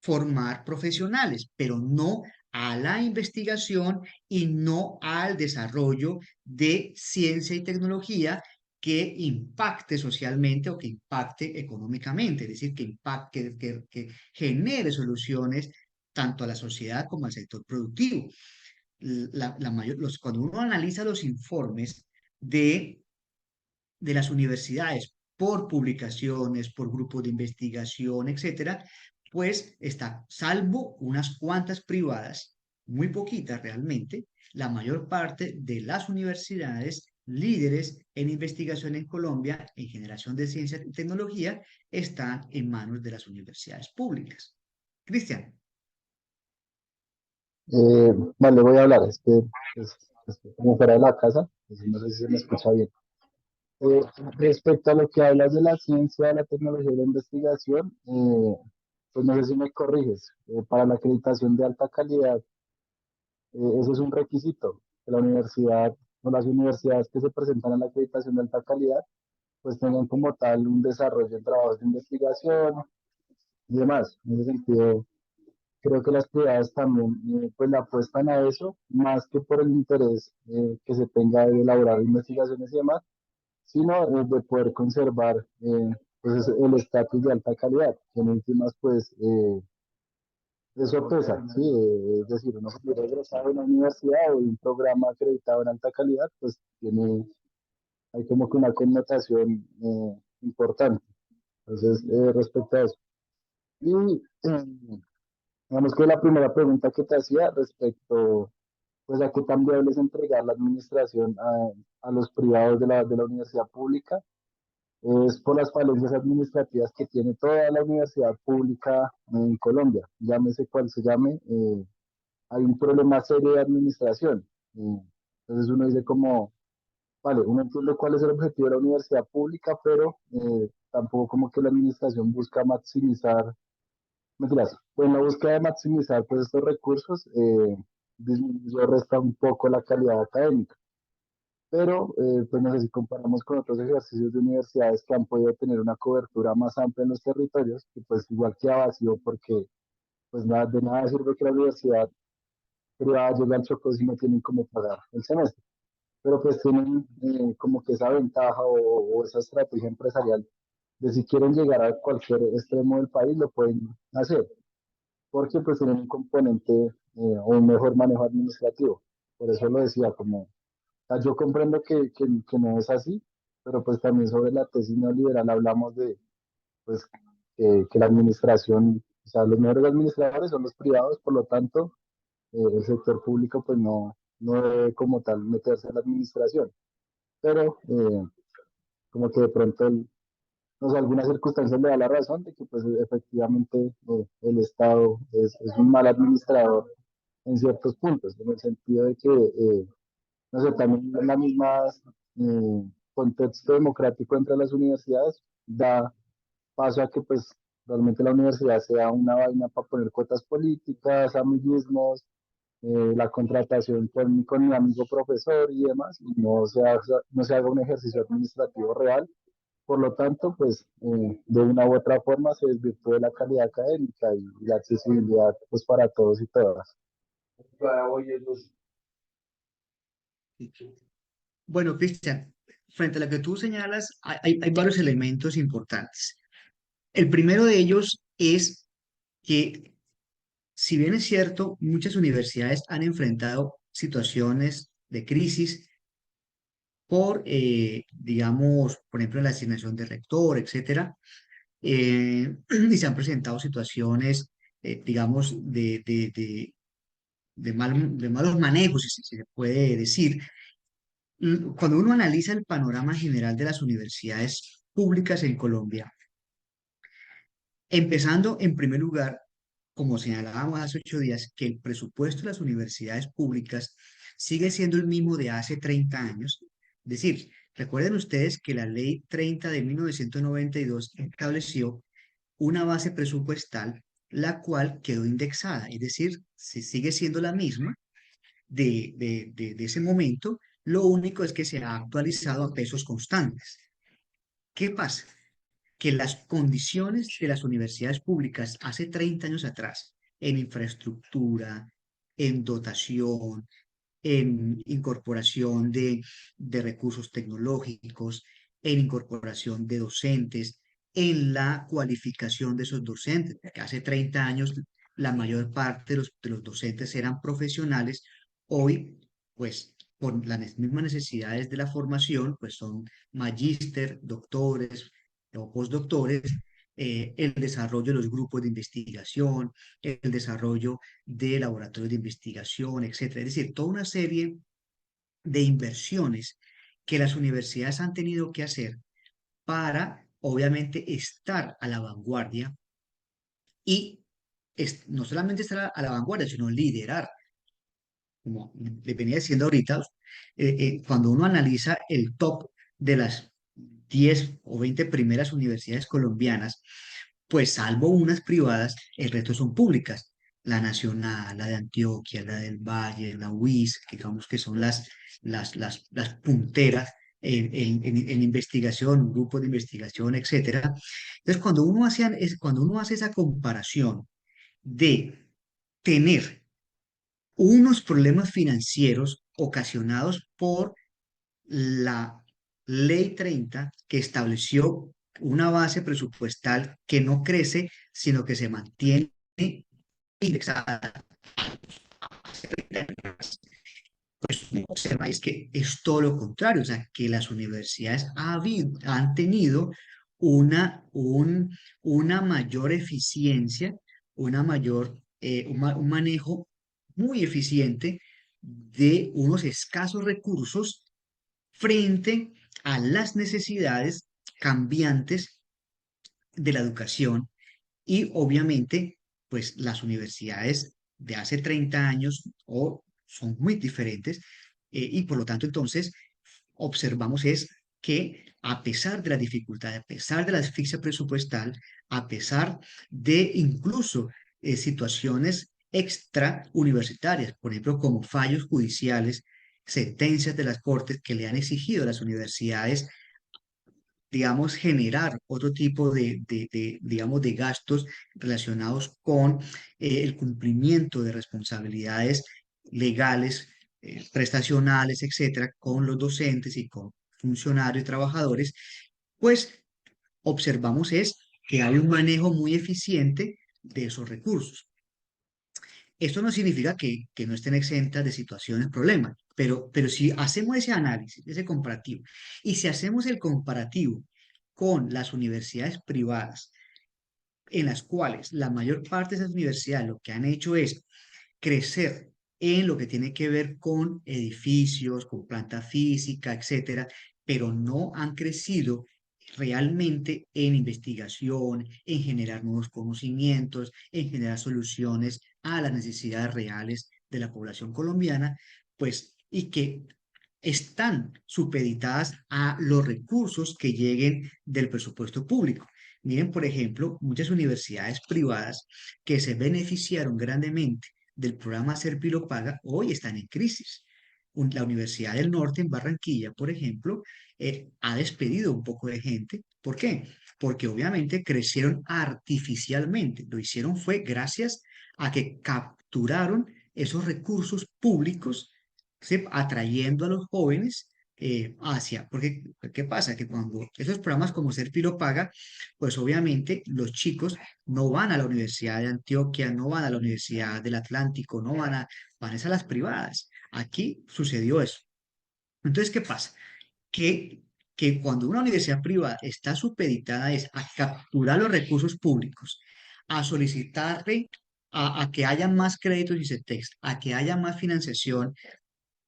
formar profesionales, pero no a la investigación y no al desarrollo de ciencia y tecnología que impacte socialmente o que impacte económicamente, es decir, que impacte, que genere soluciones tanto a la sociedad como al sector productivo. Cuando uno analiza los informes de las universidades por publicaciones, por grupos de investigación, etcétera, pues está, salvo unas cuantas privadas, muy poquitas realmente, la mayor parte de las universidades líderes en investigación en Colombia, en generación de ciencia y tecnología, están en manos de las universidades públicas. Cristian. Vale, voy a hablar, es que pues, estoy como fuera de la casa, entonces no sé si se me escucha bien. Eh, Respecto a lo que hablas de la ciencia, de la tecnología y la investigación, pues no sé si me corriges, para la acreditación de alta calidad, eso es un requisito, que la universidad o las universidades que se presentan a la acreditación de alta calidad, pues tengan como tal un desarrollo en trabajos de investigación y demás. En ese sentido, creo que las privadas también pues le apuestan a eso, más que por el interés que se tenga de elaborar investigaciones y demás, sino de poder conservar pues el estatus de alta calidad, que en últimas pues eso pesa, ¿sí? Es decir, uno que quiere egresar de una universidad o de un programa acreditado en alta calidad, pues hay como que una connotación importante. Entonces, respecto a eso. Y digamos que la primera pregunta que te hacía respecto pues a qué tan viable es entregar la administración a los privados de la universidad pública, es por las falencias administrativas que tiene toda la universidad pública en Colombia, llámese cual se llame, hay un problema serio de administración. Entonces uno dice como, vale, uno entiende cuál es el objetivo de la universidad pública, pero tampoco como que la administración busca maximizar, mentiras, pues en la búsqueda de maximizar pues estos recursos, disminuye o resta un poco la calidad académica. Pero, pues no sé si comparamos con otros ejercicios de universidades que han podido tener una cobertura más amplia en los territorios, que pues igual queda vacío porque pues nada, de nada sirve que la universidad privada llegue al Chocó si no tienen cómo pagar el semestre. Pero pues tienen como que esa ventaja o esa estrategia empresarial de si quieren llegar a cualquier extremo del país lo pueden hacer, porque pues tienen un componente o un mejor manejo administrativo. Por eso lo decía, como sea, yo comprendo que no es así, pero pues también sobre la tesis neoliberal hablamos de pues que la administración, o sea, los mejores administradores son los privados, por lo tanto, el sector público pues no debe como tal meterse en la administración, pero como que de pronto, no sé, algunas circunstancias le da la razón de que pues efectivamente el Estado es un mal administrador en ciertos puntos, en el sentido de que no sé, también la misma contexto democrático entre las universidades da paso a que pues realmente la universidad sea una vaina para poner cuotas políticas, amiguismos, la contratación con mi amigo profesor y demás, y no se haga un ejercicio administrativo real. Por lo tanto, pues de una u otra forma se desvirtúe la calidad académica y la accesibilidad pues para todos y todas. Bueno, Cristian, frente a lo que tú señalas, hay varios elementos importantes. El primero de ellos es que, si bien es cierto, muchas universidades han enfrentado situaciones de crisis por, digamos, por ejemplo, la asignación de rector, etcétera, y se han presentado situaciones, digamos, de malos manejos, si se puede decir. Cuando uno analiza el panorama general de las universidades públicas en Colombia, empezando en primer lugar, como señalábamos hace 8 días, que el presupuesto de las universidades públicas sigue siendo el mismo de hace 30 años. Es decir, recuerden ustedes que la Ley 30 de 1992 estableció una base presupuestal, la cual quedó indexada, es decir, se sigue siendo la misma de ese momento, lo único es que se ha actualizado a pesos constantes. ¿Qué pasa? Que las condiciones de las universidades públicas hace 30 años atrás, en infraestructura, en dotación, en incorporación de recursos tecnológicos, en incorporación de docentes, en la cualificación de esos docentes, porque hace 30 años la mayor parte de los docentes eran profesionales, hoy, pues, por las mismas necesidades de la formación, pues son magíster, doctores o postdoctores, el desarrollo de los grupos de investigación, el desarrollo de laboratorios de investigación, etcétera. Es decir, toda una serie de inversiones que las universidades han tenido que hacer para, obviamente, estar a la vanguardia y no solamente estar a la vanguardia, sino liderar. Como le venía diciendo ahorita, cuando uno analiza el top de las 10 o 20 primeras universidades colombianas, pues salvo unas privadas, el resto son públicas. La Nacional, la de Antioquia, la del Valle, la UIS, que digamos que son las punteras en investigación, grupos de investigación, etcétera. Entonces, cuando uno hace esa comparación de tener unos problemas financieros ocasionados por la Ley 30 que estableció una base presupuestal que no crece, sino que se mantiene indexada. Pues uno observa es que es todo lo contrario, o sea, que las universidades han tenido una mayor eficiencia, un manejo muy eficiente de unos escasos recursos frente a las necesidades cambiantes de la educación y obviamente, pues las universidades de hace 30 años son muy diferentes y por lo tanto entonces observamos es que a pesar de la dificultad, a pesar de la asfixia presupuestal, a pesar de incluso situaciones extra universitarias, por ejemplo, como fallos judiciales, sentencias de las cortes que le han exigido a las universidades, digamos, generar otro tipo digamos, de gastos relacionados con el cumplimiento de responsabilidades legales, prestacionales, etcétera, con los docentes y con funcionarios y trabajadores, pues observamos es que hay un manejo muy eficiente de esos recursos. Esto no significa que no estén exentas de situaciones, problemas, pero si hacemos ese análisis, ese comparativo, y si hacemos el comparativo con las universidades privadas, en las cuales la mayor parte de esas universidades lo que han hecho es crecer en lo que tiene que ver con edificios, con planta física, etcétera, pero no han crecido realmente en investigación, en generar nuevos conocimientos, en generar soluciones a las necesidades reales de la población colombiana, pues, y que están supeditadas a los recursos que lleguen del presupuesto público. Miren, por ejemplo, muchas universidades privadas que se beneficiaron grandemente del programa Servilo Paga, hoy están en crisis. La Universidad del Norte en Barranquilla, por ejemplo, ha despedido un poco de gente. ¿Por qué? Porque obviamente crecieron artificialmente. Lo hicieron fue gracias a que capturaron esos recursos públicos, ¿sí? Atrayendo a los jóvenes porque ¿qué pasa? Que cuando esos programas como Servilo Paga, pues obviamente los chicos no van a la Universidad de Antioquia, no van a la Universidad del Atlántico, van a las privadas. Aquí sucedió eso. Entonces, ¿qué pasa? Que, que cuando una universidad privada está supeditada es a capturar los recursos públicos, a solicitarle a que haya más créditos y CETEX, a que haya más financiación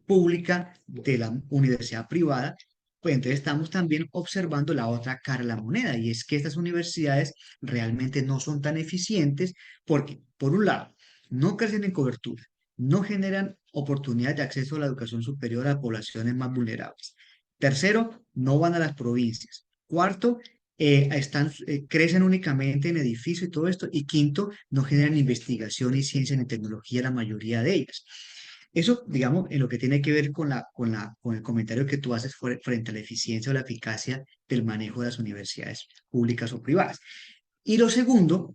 pública de la universidad privada, pues entonces estamos también observando la otra cara de la moneda y es que estas universidades realmente no son tan eficientes porque, por un lado, no crecen en cobertura, no generan oportunidades de acceso a la educación superior a poblaciones más vulnerables. Tercero, no van a las provincias. Cuarto, crecen únicamente en edificios y todo esto. Y quinto, no generan investigación y ciencia ni tecnología la mayoría de ellas. Eso, digamos, en lo que tiene que ver con el comentario que tú haces frente a la eficiencia o la eficacia del manejo de las universidades públicas o privadas. Y lo segundo,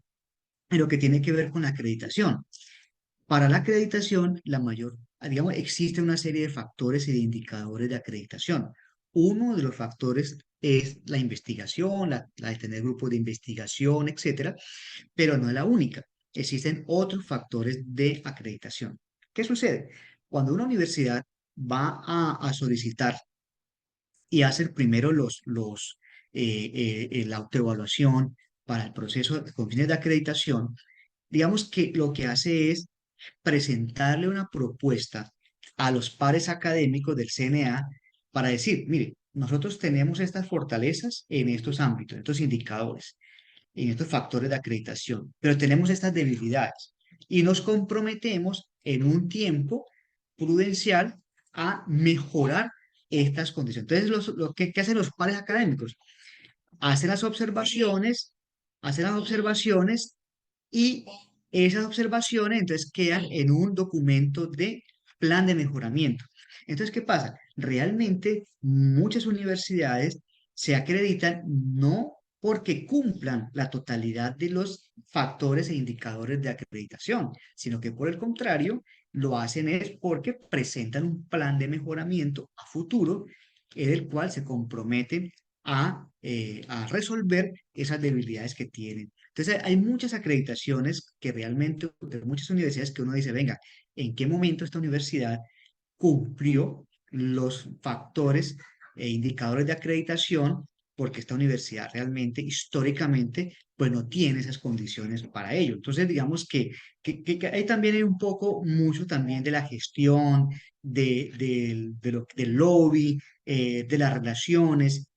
en lo que tiene que ver con la acreditación. Para la acreditación, digamos, existe una serie de factores y de indicadores de acreditación. Uno de los factores es la investigación, la de tener grupos de investigación, etcétera, pero no es la única. Existen otros factores de acreditación. ¿Qué sucede? Cuando una universidad va a solicitar y hace primero la autoevaluación para el proceso con fines de acreditación, digamos que lo que hace es presentarle una propuesta a los pares académicos del CNA para decir, mire, nosotros tenemos estas fortalezas en estos ámbitos, en estos indicadores, en estos factores de acreditación, pero tenemos estas debilidades y nos comprometemos en un tiempo prudencial a mejorar estas condiciones. Entonces, ¿qué hacen los pares académicos? Hacen las observaciones y esas observaciones entonces quedan en un documento de plan de mejoramiento. Entonces, ¿qué pasa? Realmente muchas universidades se acreditan no porque cumplan la totalidad de los factores e indicadores de acreditación, sino que por el contrario, lo hacen es porque presentan un plan de mejoramiento a futuro en el cual se comprometen a resolver esas debilidades que tienen. Entonces, hay muchas acreditaciones que realmente, de muchas universidades que uno dice, venga, ¿en qué momento esta universidad cumplió los factores e indicadores de acreditación? Porque esta universidad realmente, históricamente, pues no tiene esas condiciones para ello. Entonces, digamos que ahí también hay un poco, mucho también de la gestión, del lobby, de las relaciones,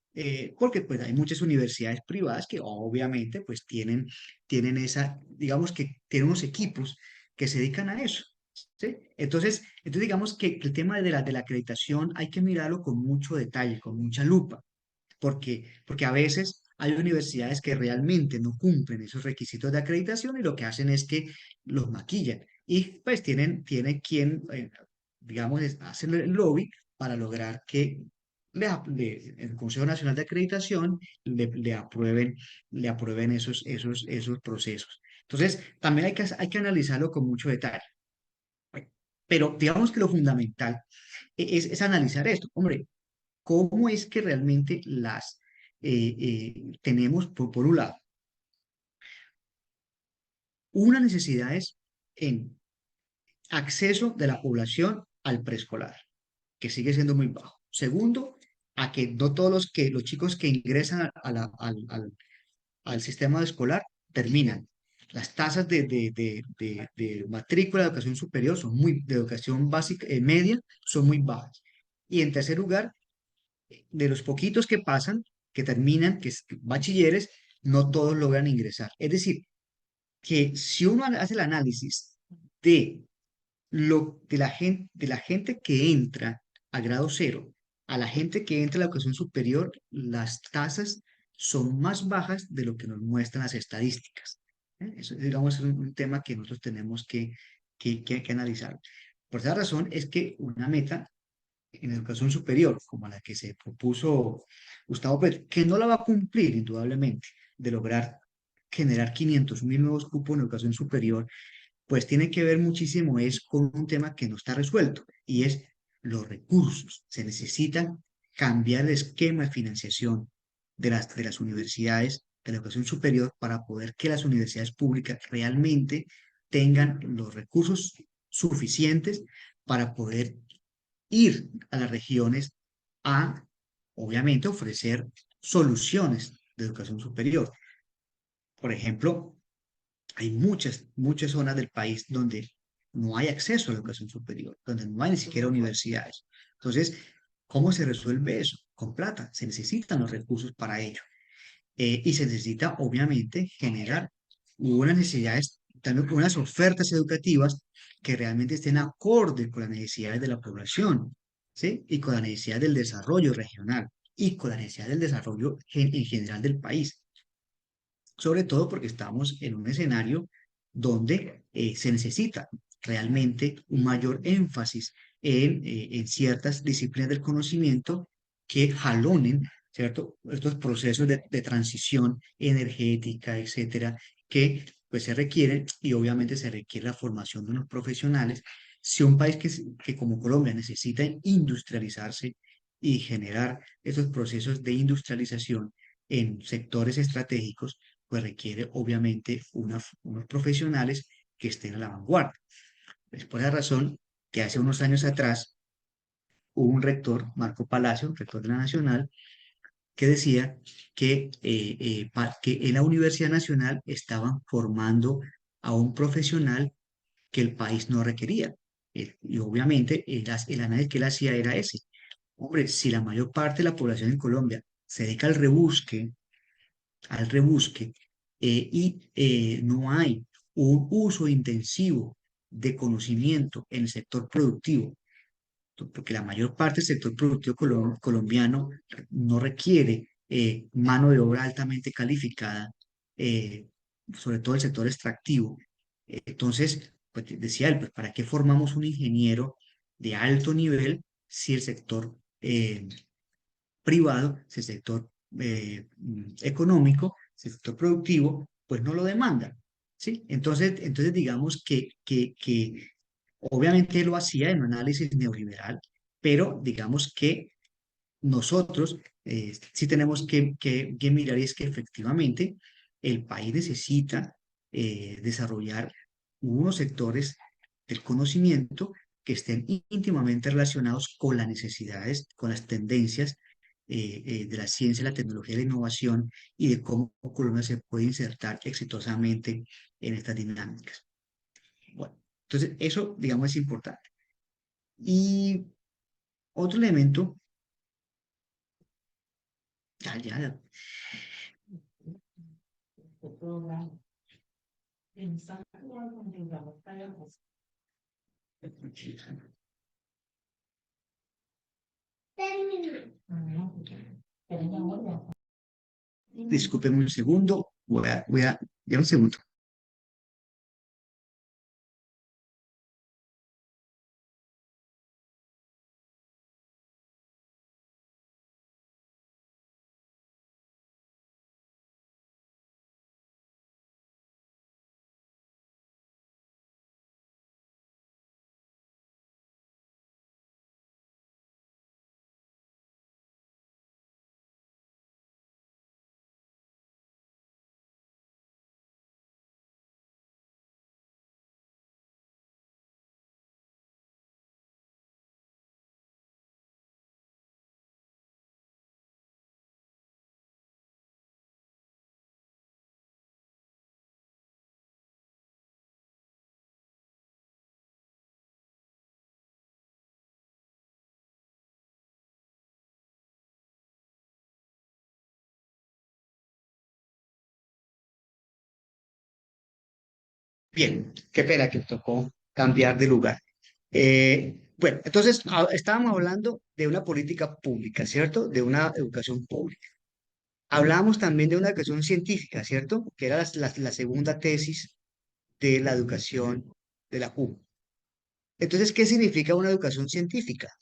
porque pues hay muchas universidades privadas que obviamente pues tienen digamos que tienen unos equipos que se dedican a eso. ¿Sí? Entonces digamos que el tema de la acreditación hay que mirarlo con mucho detalle, con mucha lupa, porque a veces hay universidades que realmente no cumplen esos requisitos de acreditación y lo que hacen es que los maquillan y pues tienen quien, digamos, hacen el lobby para lograr que el Consejo Nacional de Acreditación le aprueben esos procesos. Entonces, también hay que analizarlo con mucho detalle. Pero digamos que lo fundamental es analizar esto. Hombre, ¿cómo es que realmente tenemos, por un lado, unas necesidades en acceso de la población al preescolar, que sigue siendo muy bajo? Segundo, a que no todos los chicos que ingresan al sistema escolar terminan. Las tasas de matrícula de educación superior de educación básica, media, son muy bajas. Y en tercer lugar, de los poquitos que pasan, que terminan, que es bachilleres, no todos logran ingresar. Es decir, que si uno hace el análisis de de la gente que entra a grado cero, a la gente que entra a la educación superior, las tasas son más bajas de lo que nos muestran las estadísticas. Eso, digamos, es un tema que nosotros tenemos que analizar. Por esa razón es que una meta en educación superior, como la que se propuso Gustavo Petro, que no la va a cumplir indudablemente, de lograr generar 500.000 nuevos cupos en educación superior, pues tiene que ver muchísimo es con un tema que no está resuelto y es los recursos. Se necesita cambiar el esquema de financiación de las universidades de la educación superior para poder que las universidades públicas realmente tengan los recursos suficientes para poder ir a las regiones a, obviamente, ofrecer soluciones de educación superior. Por ejemplo, hay muchas zonas del país donde no hay acceso a la educación superior, donde no hay ni siquiera universidades. Entonces, ¿cómo se resuelve eso? Con plata. Se necesitan los recursos para ello. Y se necesita, obviamente, generar unas necesidades, también unas ofertas educativas que realmente estén acorde con las necesidades de la población, ¿sí? Y con las necesidades del desarrollo regional y con las necesidades del desarrollo en general del país. Sobre todo porque estamos en un escenario donde se necesita realmente un mayor énfasis en ciertas disciplinas del conocimiento que jalonen, ¿cierto? Estos procesos de transición energética, etcétera, que pues se requieren y obviamente se requiere la formación de unos profesionales. Si un país que como Colombia necesita industrializarse y generar esos procesos de industrialización en sectores estratégicos, pues requiere obviamente unos profesionales que estén a la vanguardia. Es por esa razón que hace unos años atrás hubo un rector, Marco Palacio, rector de la Nacional, que decía que en la Universidad Nacional estaban formando a un profesional que el país no requería. Y obviamente el análisis que él hacía era ese. Hombre, si la mayor parte de la población en Colombia se dedica al rebusque y no hay un uso intensivo de conocimiento en el sector productivo, porque la mayor parte del sector productivo colombiano no requiere mano de obra altamente calificada, eh, sobre todo el sector extractivo. Entonces, pues decía él, pues, ¿para qué formamos un ingeniero de alto nivel si el sector privado, si el sector económico, si el sector productivo, pues no lo demanda? ¿Sí? Entonces digamos que obviamente él lo hacía en un análisis neoliberal, pero digamos que nosotros sí tenemos que mirar y es que efectivamente el país necesita desarrollar unos sectores del conocimiento que estén íntimamente relacionados con las necesidades, con las tendencias de la ciencia, la tecnología y la innovación y de cómo Colombia se puede insertar exitosamente en estas dinámicas. Bueno, entonces eso, digamos, es importante. Y otro elemento, ya. Discúlpeme un segundo, ya un segundo. Bien, qué pena que tocó cambiar de lugar. Bueno, entonces estábamos hablando de una política pública, ¿cierto? De una educación pública. Hablábamos también de una educación científica, ¿cierto? Que era la segunda tesis de la educación de la U. Entonces, ¿qué significa una educación científica?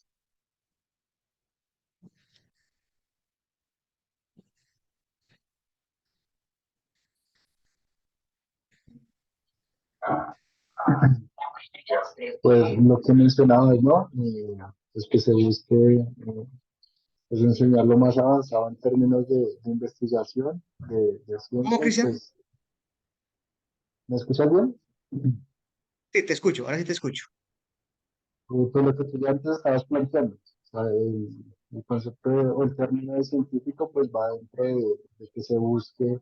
Pues lo que mencionaba, ¿no? Es que se busque pues enseñar lo más avanzado en términos de investigación, de ¿Cómo, ciencia, Cristian? pues, ¿me escuchas bien? Sí, te escucho, ahora sí te escucho. Pues lo que tú ya antes estabas planteando, o sea, el concepto o el término de científico, pues va dentro de que se busque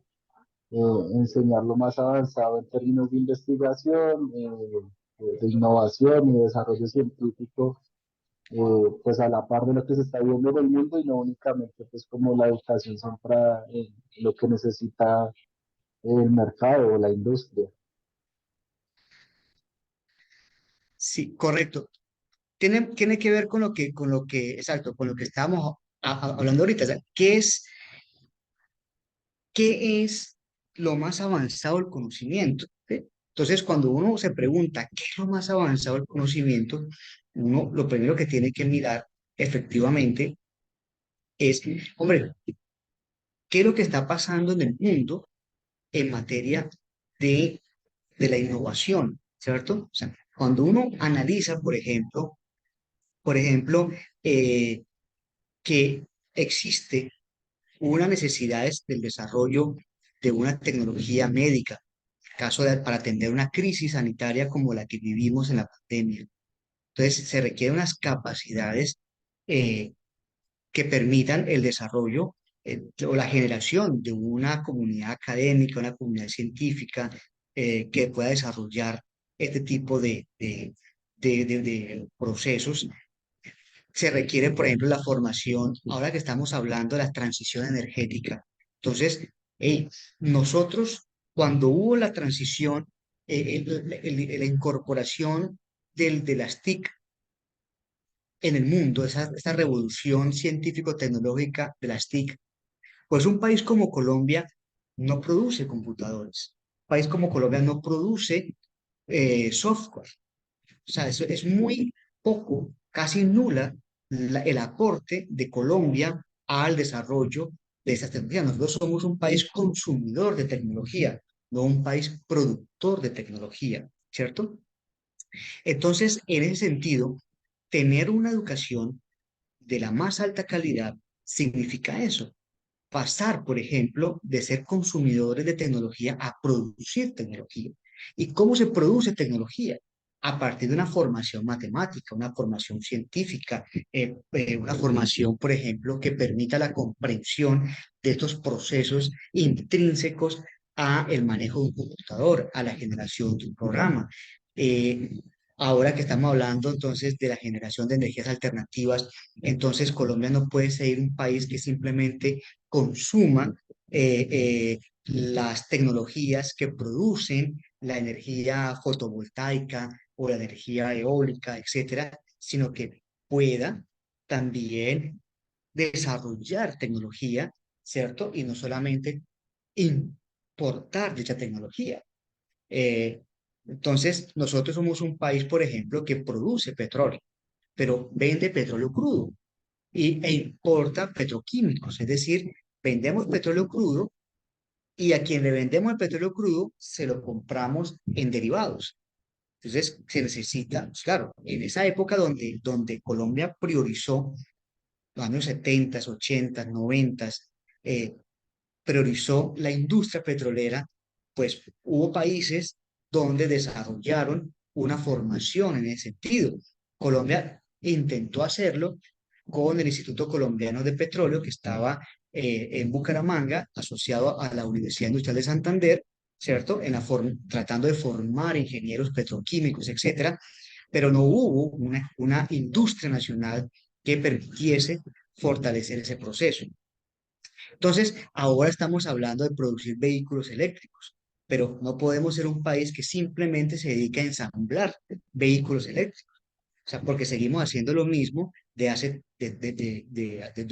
enseñar lo más avanzado en términos de investigación, de innovación y desarrollo científico, pues a la par de lo que se está viendo en el mundo y no únicamente pues como la educación centrada en lo que necesita el mercado o la industria. Sí, correcto. Tiene que ver exacto, con lo que estábamos hablando ahorita. O sea, qué es lo más avanzado del conocimiento? ¿Sí? Entonces, cuando uno se pregunta qué es lo más avanzado del conocimiento, uno lo primero que tiene que mirar efectivamente es, hombre, ¿qué es lo que está pasando en el mundo en materia de, de la innovación? ¿Cierto? O sea, cuando uno analiza, por ejemplo, eh, que existe una necesidad del desarrollo de una tecnología médica, para atender una crisis sanitaria como la que vivimos en la pandemia. Entonces, se requieren unas capacidades eh, que permitan el desarrollo o la generación de una comunidad académica, una comunidad científica que pueda desarrollar este tipo de procesos. Se requiere, por ejemplo, la formación, ahora que estamos hablando de la transición energética. Entonces, hey, nosotros, cuando hubo la transición, la incorporación de las TIC en el mundo, esa revolución científico-tecnológica de las TIC, pues un país como Colombia no produce computadores. Un país como Colombia no produce software. O sea, eso es muy poco, casi nula, el aporte de Colombia al desarrollo de esas tecnologías. Nosotros somos un país consumidor de tecnología, no un país productor de tecnología, ¿cierto? Entonces, en ese sentido, tener una educación de la más alta calidad significa eso, pasar, por ejemplo, de ser consumidores de tecnología a producir tecnología. ¿Y cómo se produce tecnología? A partir de una formación matemática, una formación científica, una formación, por ejemplo, que permita la comprensión de estos procesos intrínsecos a el manejo de un computador, a la generación de un programa. Eh, Ahora que estamos hablando entonces de la generación de energías alternativas, entonces Colombia no puede ser un país que simplemente consuma las tecnologías que producen la energía fotovoltaica o la energía eólica, etcétera, sino que pueda también desarrollar tecnología, ¿cierto? Y no solamente importar dicha tecnología. Eh, entonces, nosotros somos un país, por ejemplo, que produce petróleo, pero vende petróleo crudo e importa petroquímicos, es decir, vendemos petróleo crudo y a quien le vendemos el petróleo crudo se lo compramos en derivados. Entonces, se necesita, pues claro, en esa época donde Colombia priorizó, los años 70, 80, 90, priorizó la industria petrolera, pues hubo países donde desarrollaron una formación en ese sentido. Colombia intentó hacerlo con el Instituto Colombiano de Petróleo, que estaba en Bucaramanga, asociado a la Universidad Industrial de Santander, ¿cierto? Tratando de formar ingenieros petroquímicos, etcétera, pero no hubo una industria nacional que permitiese fortalecer ese proceso. Entonces, ahora estamos hablando de producir vehículos eléctricos, pero no podemos ser un país que simplemente se dedica a ensamblar vehículos eléctricos. O sea, porque seguimos haciendo lo mismo desde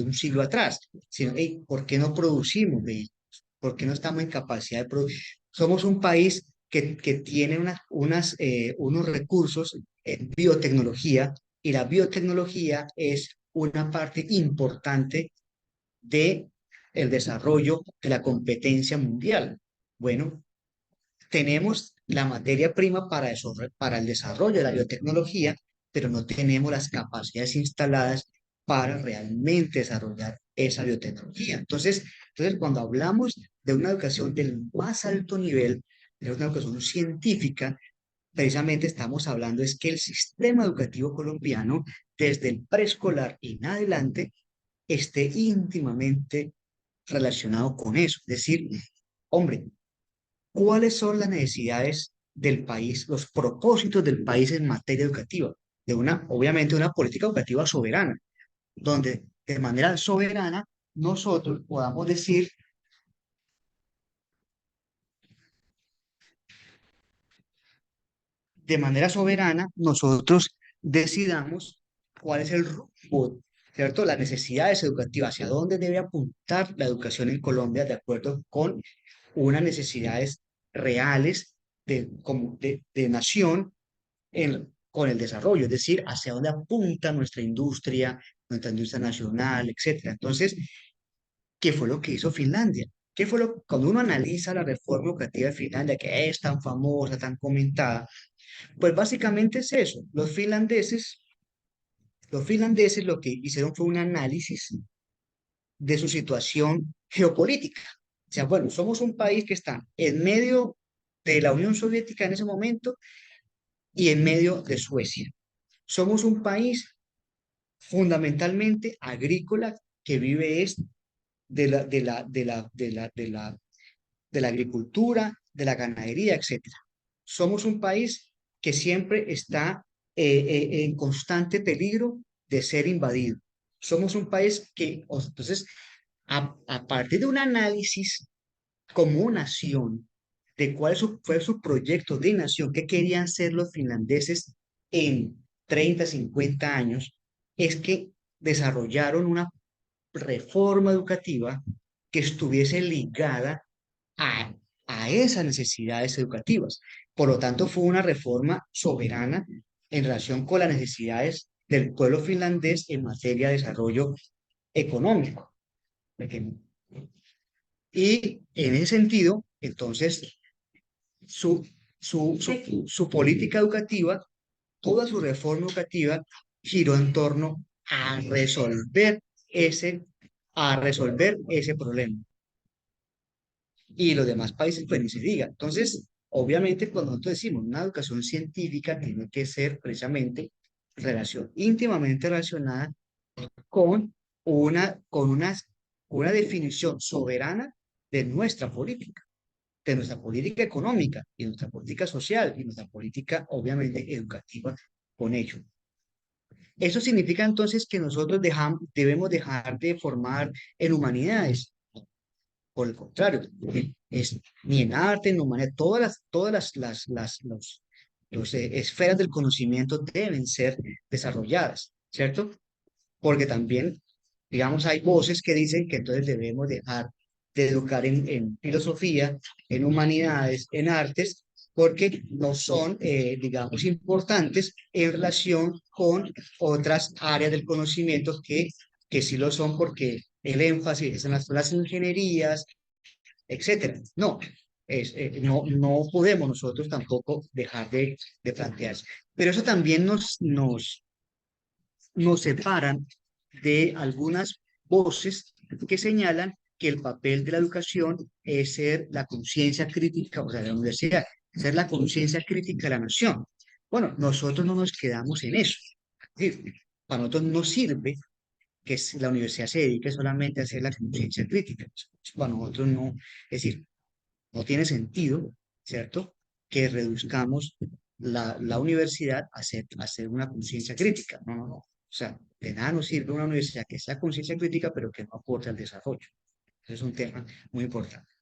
un siglo atrás. Sino, hey, ¿por qué no producimos vehículos? ¿Por qué no estamos en capacidad de producir? Somos un país que tiene unos recursos en biotecnología y la biotecnología es una parte importante de el desarrollo de la competencia mundial. Bueno, tenemos la materia prima para el desarrollo de la biotecnología, pero no tenemos las capacidades instaladas para realmente desarrollar esa biotecnología. Entonces, cuando hablamos de una educación del más alto nivel, de una educación científica, precisamente estamos hablando es que el sistema educativo colombiano, desde el preescolar en adelante, esté íntimamente relacionado con eso. Es decir, hombre, ¿cuáles son las necesidades del país, los propósitos del país en materia educativa? Obviamente, una política educativa soberana, donde de manera soberana nosotros podamos decir, de manera soberana nosotros decidamos cuál es el rumbo, ¿cierto? Las necesidades educativas, hacia dónde debe apuntar la educación en Colombia de acuerdo con unas necesidades reales de nación con el desarrollo, es decir, hacia dónde apunta nuestra industria nacional, etcétera. Entonces, ¿qué fue lo que hizo Finlandia? Cuando uno analiza la reforma educativa de Finlandia, que es tan famosa, tan comentada, pues básicamente es eso. Los finlandeses lo que hicieron fue un análisis de su situación geopolítica. O sea, bueno, somos un país que está en medio de la Unión Soviética en ese momento y en medio de Suecia. Somos un país fundamentalmente agrícola que vive es de la agricultura, de la ganadería, etcétera. Somos un país que siempre está en constante peligro de ser invadido. Somos un país entonces, a partir de un análisis como nación, de cuál fue su proyecto de nación, qué querían ser los finlandeses en 30, 50 años, es que desarrollaron una reforma educativa que estuviese ligada a, a esas necesidades educativas. Por lo tanto, fue una reforma soberana en relación con las necesidades del pueblo finlandés en materia de desarrollo económico. Y en ese sentido, entonces, su política educativa, toda su reforma educativa giró en torno a resolver ese problema. Y los demás países, pues ni se diga. Entonces, obviamente, cuando nosotros decimos una educación científica, tiene que ser precisamente íntimamente relacionada con una definición soberana de nuestra política económica y nuestra política social y nuestra política, obviamente, educativa con ello. Eso significa entonces que nosotros debemos dejar de formar en humanidades. Por el contrario, ni en arte, ni en humanidad, todas las esferas del conocimiento deben ser desarrolladas, ¿cierto? Porque también, digamos, hay voces que dicen que entonces debemos dejar de educar en filosofía, en humanidades, en artes, porque no son, digamos, importantes en relación con otras áreas del conocimiento que sí lo son porque el énfasis es en las ingenierías, etcétera. No podemos nosotros tampoco dejar de plantearse. Pero eso también nos separan de algunas voces que señalan que el papel de la educación es ser la conciencia crítica, o sea, de la universidad, ser la conciencia crítica de la nación. Bueno, nosotros no nos quedamos en eso. Es decir, para nosotros no sirve que la universidad se dedique solamente a hacer la conciencia crítica. Para nosotros no, es decir, no tiene sentido, ¿cierto?, que reduzcamos la universidad a hacer una conciencia crítica. No, no, no. O sea, de nada nos sirve una universidad que sea conciencia crítica, pero que no aporte al desarrollo. Ese es un tema muy importante.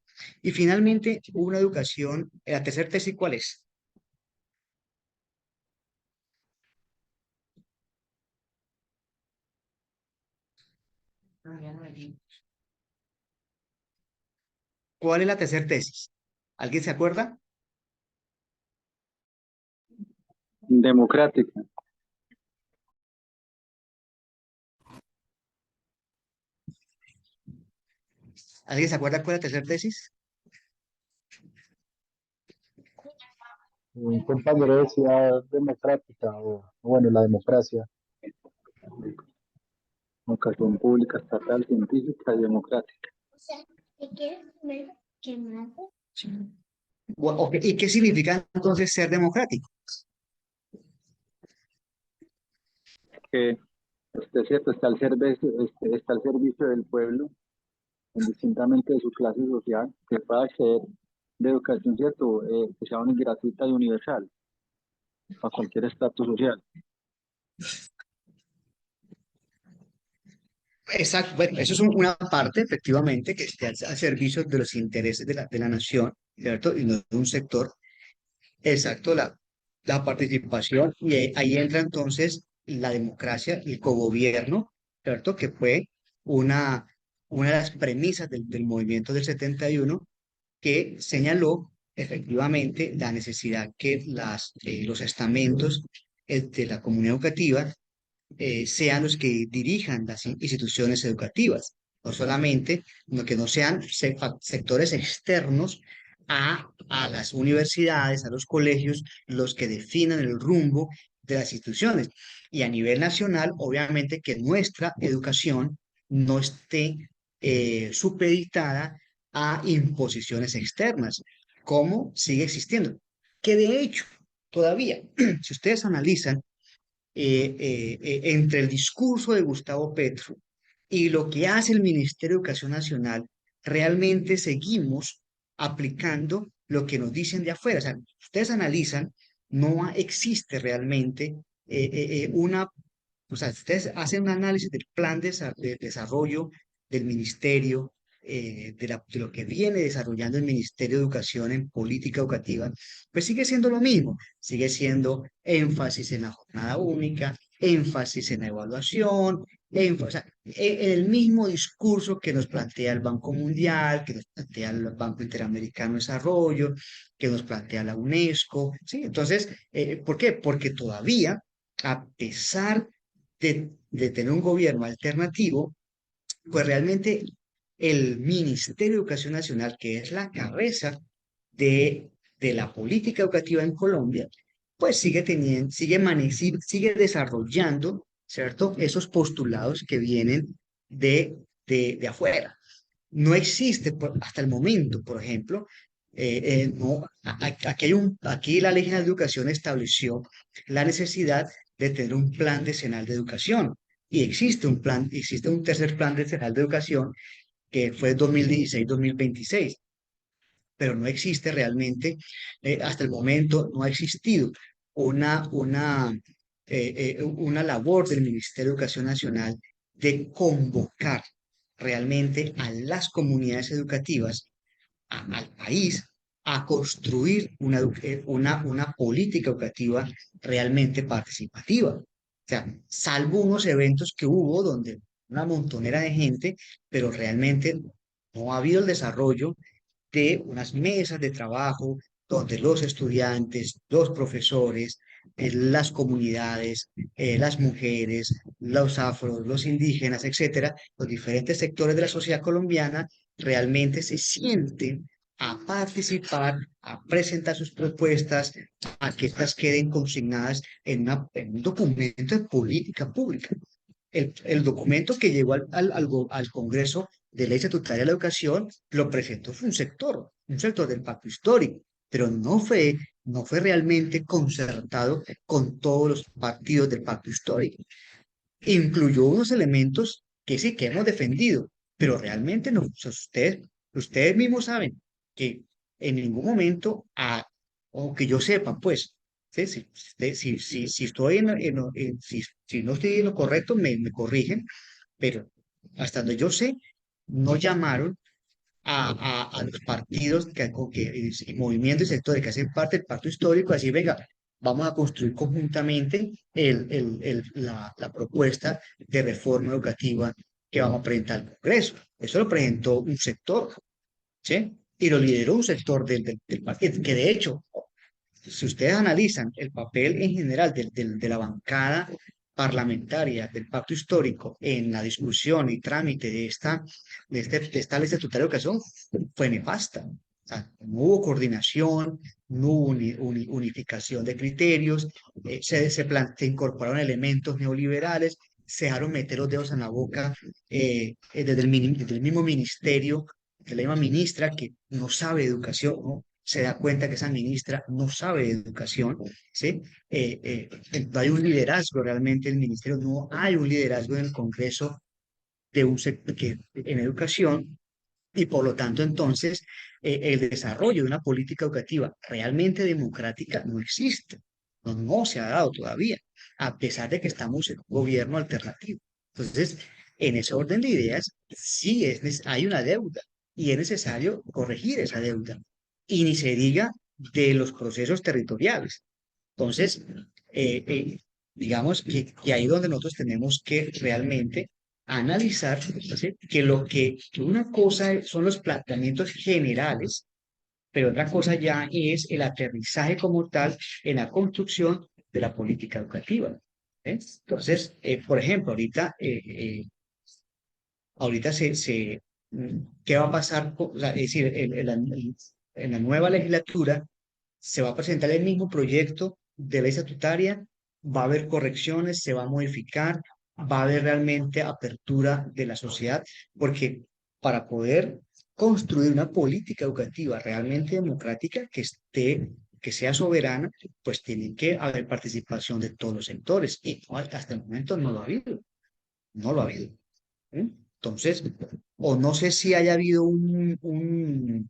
Y finalmente, una educación, la tercera tesis, ¿cuál es? ¿Cuál es la tercera tesis? ¿Alguien se acuerda? Democrática. ¿Alguien se acuerda cuál es la tercera tesis? Un compañero decía democrática, o bueno, la democracia. Educación pública, estatal, científica y democrática. O sea, ¿te quieres comer quemado? ¿Y qué significa entonces ser democrático? Que es cierto, está al servicio del pueblo, indistintamente de su clase social, que pueda acceder de educación, cierto, que sea gratuita y universal, a cualquier estatus social. Exacto, bueno, eso es una parte, efectivamente, que esté al servicio de los intereses de la nación, ¿cierto? Y no de un sector. Exacto, la participación, y ahí entra entonces la democracia, el cogobierno, ¿cierto? Que fue una, una de las premisas del movimiento del 71, que señaló efectivamente la necesidad que los estamentos de la comunidad educativa sean los que dirijan las instituciones educativas, no solamente, que no sean sectores externos a las universidades, a los colegios, los que definan el rumbo de las instituciones. Y a nivel nacional, obviamente, que nuestra educación no esté supeditada a imposiciones externas, como sigue existiendo. Que de hecho, todavía, si ustedes analizan entre el discurso de Gustavo Petro y lo que hace el Ministerio de Educación Nacional, realmente seguimos aplicando lo que nos dicen de afuera. O sea, ustedes analizan, no existe realmente o sea, ustedes hacen un análisis del plan de desarrollo del ministerio, de lo que viene desarrollando el Ministerio de Educación en política educativa, pues sigue siendo lo mismo, sigue siendo énfasis en la jornada única, énfasis en la evaluación, o sea, en el mismo discurso que nos plantea el Banco Mundial, que nos plantea el Banco Interamericano de Desarrollo, que nos plantea la UNESCO, ¿sí? Entonces, ¿por qué? Porque todavía, a pesar de tener un gobierno alternativo, pues realmente el Ministerio de Educación Nacional, que es la cabeza de la política educativa en Colombia, pues sigue teniendo, sigue desarrollando, ¿cierto? Esos postulados que vienen de afuera. No existe hasta el momento, por ejemplo, no, aquí la Ley General de Educación estableció la necesidad de tener un plan decenal de educación. Y existe un tercer plan decenal de educación que fue 2016-2026, pero no existe realmente, hasta el momento no ha existido una labor del Ministerio de Educación Nacional de convocar realmente a las comunidades educativas, al país, a construir una política educativa realmente participativa. O sea, salvo unos eventos que hubo donde una montonera de gente, pero realmente no ha habido el desarrollo de unas mesas de trabajo donde los estudiantes, los profesores, las comunidades, las mujeres, los afros, los indígenas, etcétera, los diferentes sectores de la sociedad colombiana realmente se sienten a participar, a presentar sus propuestas, a que estas queden consignadas en un documento de política pública. El documento que llegó al Congreso de Ley Estatutaria de la Educación lo presentó fue un sector del pacto histórico, pero no fue realmente concertado con todos los partidos del pacto histórico. Incluyó unos elementos que sí que hemos defendido, pero realmente no. O sea, ustedes mismos saben que en ningún momento, o que yo sepa, pues, ¿sí? Si estoy si no estoy en lo correcto, me corrigen, pero hasta donde yo sé, no llamaron a los partidos y movimientos y sectores que hacen parte del pacto histórico, así, venga, vamos a construir conjuntamente la propuesta de reforma educativa que vamos a presentar al Congreso. Eso lo presentó un sector, ¿sí? Y lo lideró un sector del partido, que de hecho, si ustedes analizan el papel en general de la bancada parlamentaria del pacto histórico en la discusión y trámite de esta ley estatutaria de educación, fue nefasta. O sea, no hubo coordinación, no hubo unificación de criterios, se incorporaron elementos neoliberales, se dejaron meter los dedos en la boca desde el mismo ministerio, de la misma ministra que no sabe de educación, ¿no? Se da cuenta que esa ministra no sabe de educación, ¿sí? No hay un liderazgo realmente en el ministerio, no hay un liderazgo en el Congreso de un sector en educación, y por lo tanto entonces el desarrollo de una política educativa realmente democrática no existe, no se ha dado todavía, a pesar de que estamos en un gobierno alternativo. Entonces, en ese orden de ideas, sí hay una deuda y es necesario corregir esa deuda. Y ni se diga de los procesos territoriales. Entonces, digamos que ahí es donde nosotros tenemos que realmente analizar, ¿sí? Que una cosa son los planteamientos generales, pero otra cosa ya es el aterrizaje como tal en la construcción de la política educativa. ¿Eh? Entonces, por ejemplo, ahorita ¿qué va a pasar? O sea, es decir, en la nueva legislatura se va a presentar el mismo proyecto de ley estatutaria, va a haber correcciones, se va a modificar, va a haber realmente apertura de la sociedad, porque para poder construir una política educativa realmente democrática que sea soberana, pues tiene que haber participación de todos los sectores, y hasta el momento no lo ha habido, no lo ha habido. ¿Eh? Entonces, o no sé si haya habido un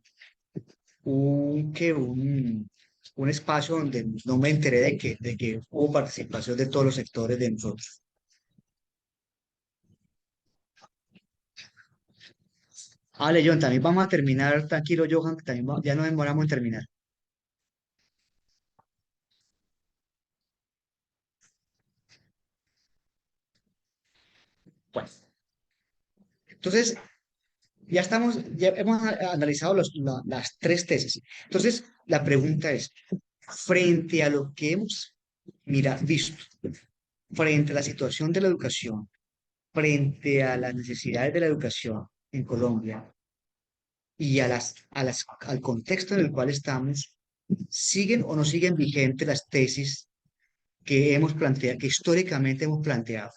espacio donde no me enteré de que hubo participación de todos los sectores de nosotros. Vale, John, también vamos a terminar, tranquilo, Johan, que también ya nos demoramos en terminar. Pues, entonces, ya hemos analizado las tres tesis. Entonces, la pregunta es, frente a lo que hemos visto, frente a la situación de la educación, frente a las necesidades de la educación en Colombia y al contexto en el cual estamos, ¿siguen o no siguen vigentes las tesis que hemos planteado, que históricamente hemos planteado?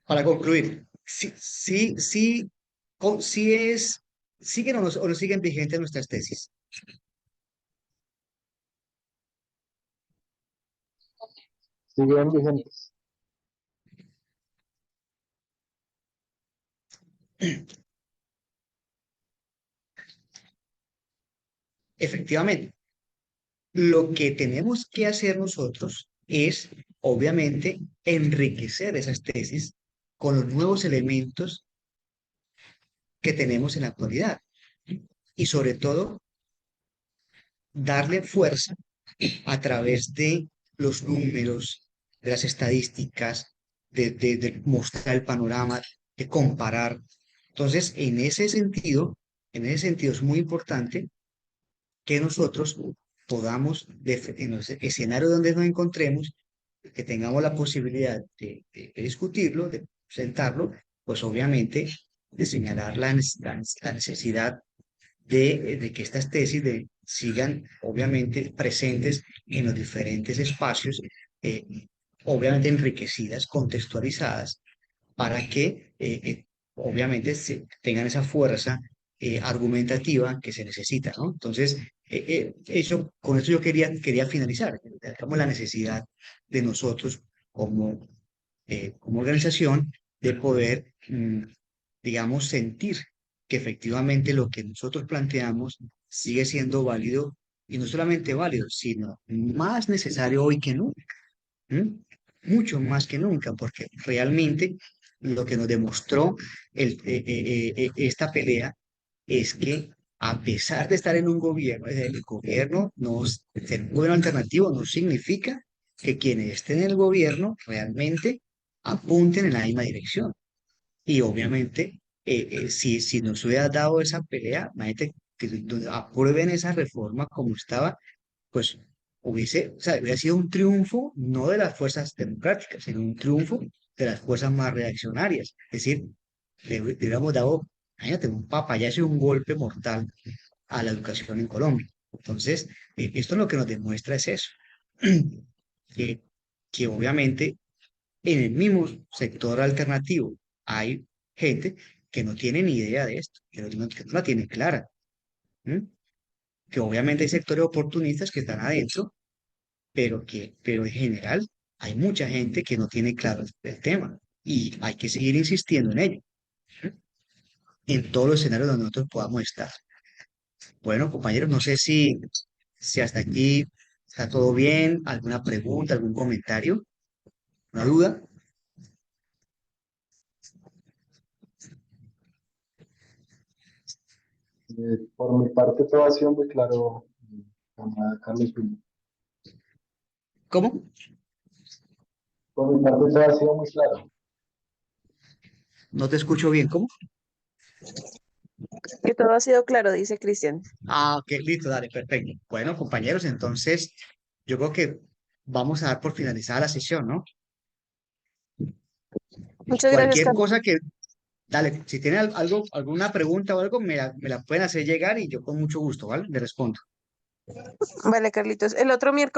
Para concluir, sí siguen o no siguen vigentes nuestras tesis. Siguen vigentes. Efectivamente, lo que tenemos que hacer nosotros es, obviamente, enriquecer esas tesis con los nuevos elementos que tenemos en la actualidad y sobre todo darle fuerza a través de los números, de las estadísticas, de mostrar el panorama, de comparar. Entonces, en ese sentido es muy importante que nosotros podamos, en los escenarios donde nos encontremos, que tengamos la posibilidad de discutirlo, de sentarlo, pues obviamente de señalar la necesidad de que estas tesis sigan obviamente presentes en los diferentes espacios, obviamente enriquecidas, contextualizadas, para que obviamente tengan esa fuerza argumentativa que se necesita, ¿no? Entonces, con eso yo quería finalizar, digamos, la necesidad de nosotros como organización de poder, digamos, sentir que efectivamente lo que nosotros planteamos sigue siendo válido y no solamente válido, sino más necesario hoy que nunca. ¿M? Mucho más que nunca, porque realmente lo que nos demostró esta pelea es que a pesar de estar en un gobierno, el gobierno ser un gobierno alternativo no significa que quienes estén en el gobierno realmente apunten en la misma dirección. Y obviamente, si nos hubiera dado esa pelea, imagínate que aprueben esa reforma como estaba, pues o sea, hubiera sido un triunfo no de las fuerzas democráticas, sino un triunfo de las fuerzas más reaccionarias. Es decir, le hubiéramos dado, imagínate, un papayazo y un golpe mortal a la educación en Colombia. Entonces, esto lo que nos demuestra es eso, que, que obviamente en el mismo sector alternativo hay gente que no tiene ni idea de esto, que no la tiene clara. ¿M? Que obviamente hay sectores oportunistas que están adentro, pero en general hay mucha gente que no tiene claro el tema y hay que seguir insistiendo en ello, en todos los escenarios donde nosotros podamos estar. Bueno, compañeros, no sé si hasta aquí está todo bien, alguna pregunta, algún comentario, una duda. Por mi parte, todo ha sido muy claro, camarada Carlos Julio. ¿Cómo? Por mi parte, todo ha sido muy claro. No te escucho bien, ¿cómo? Que todo ha sido claro, dice Cristian. Ah, ok, listo, dale, perfecto. Bueno, compañeros, entonces yo creo que vamos a dar por finalizada la sesión, ¿no? Muchas gracias, Cualquier Carlos. cosa que, dale, si tienen algo, alguna pregunta o algo, me la pueden hacer llegar y yo con mucho gusto, ¿vale? Le respondo. Vale, Carlitos. El otro miércoles.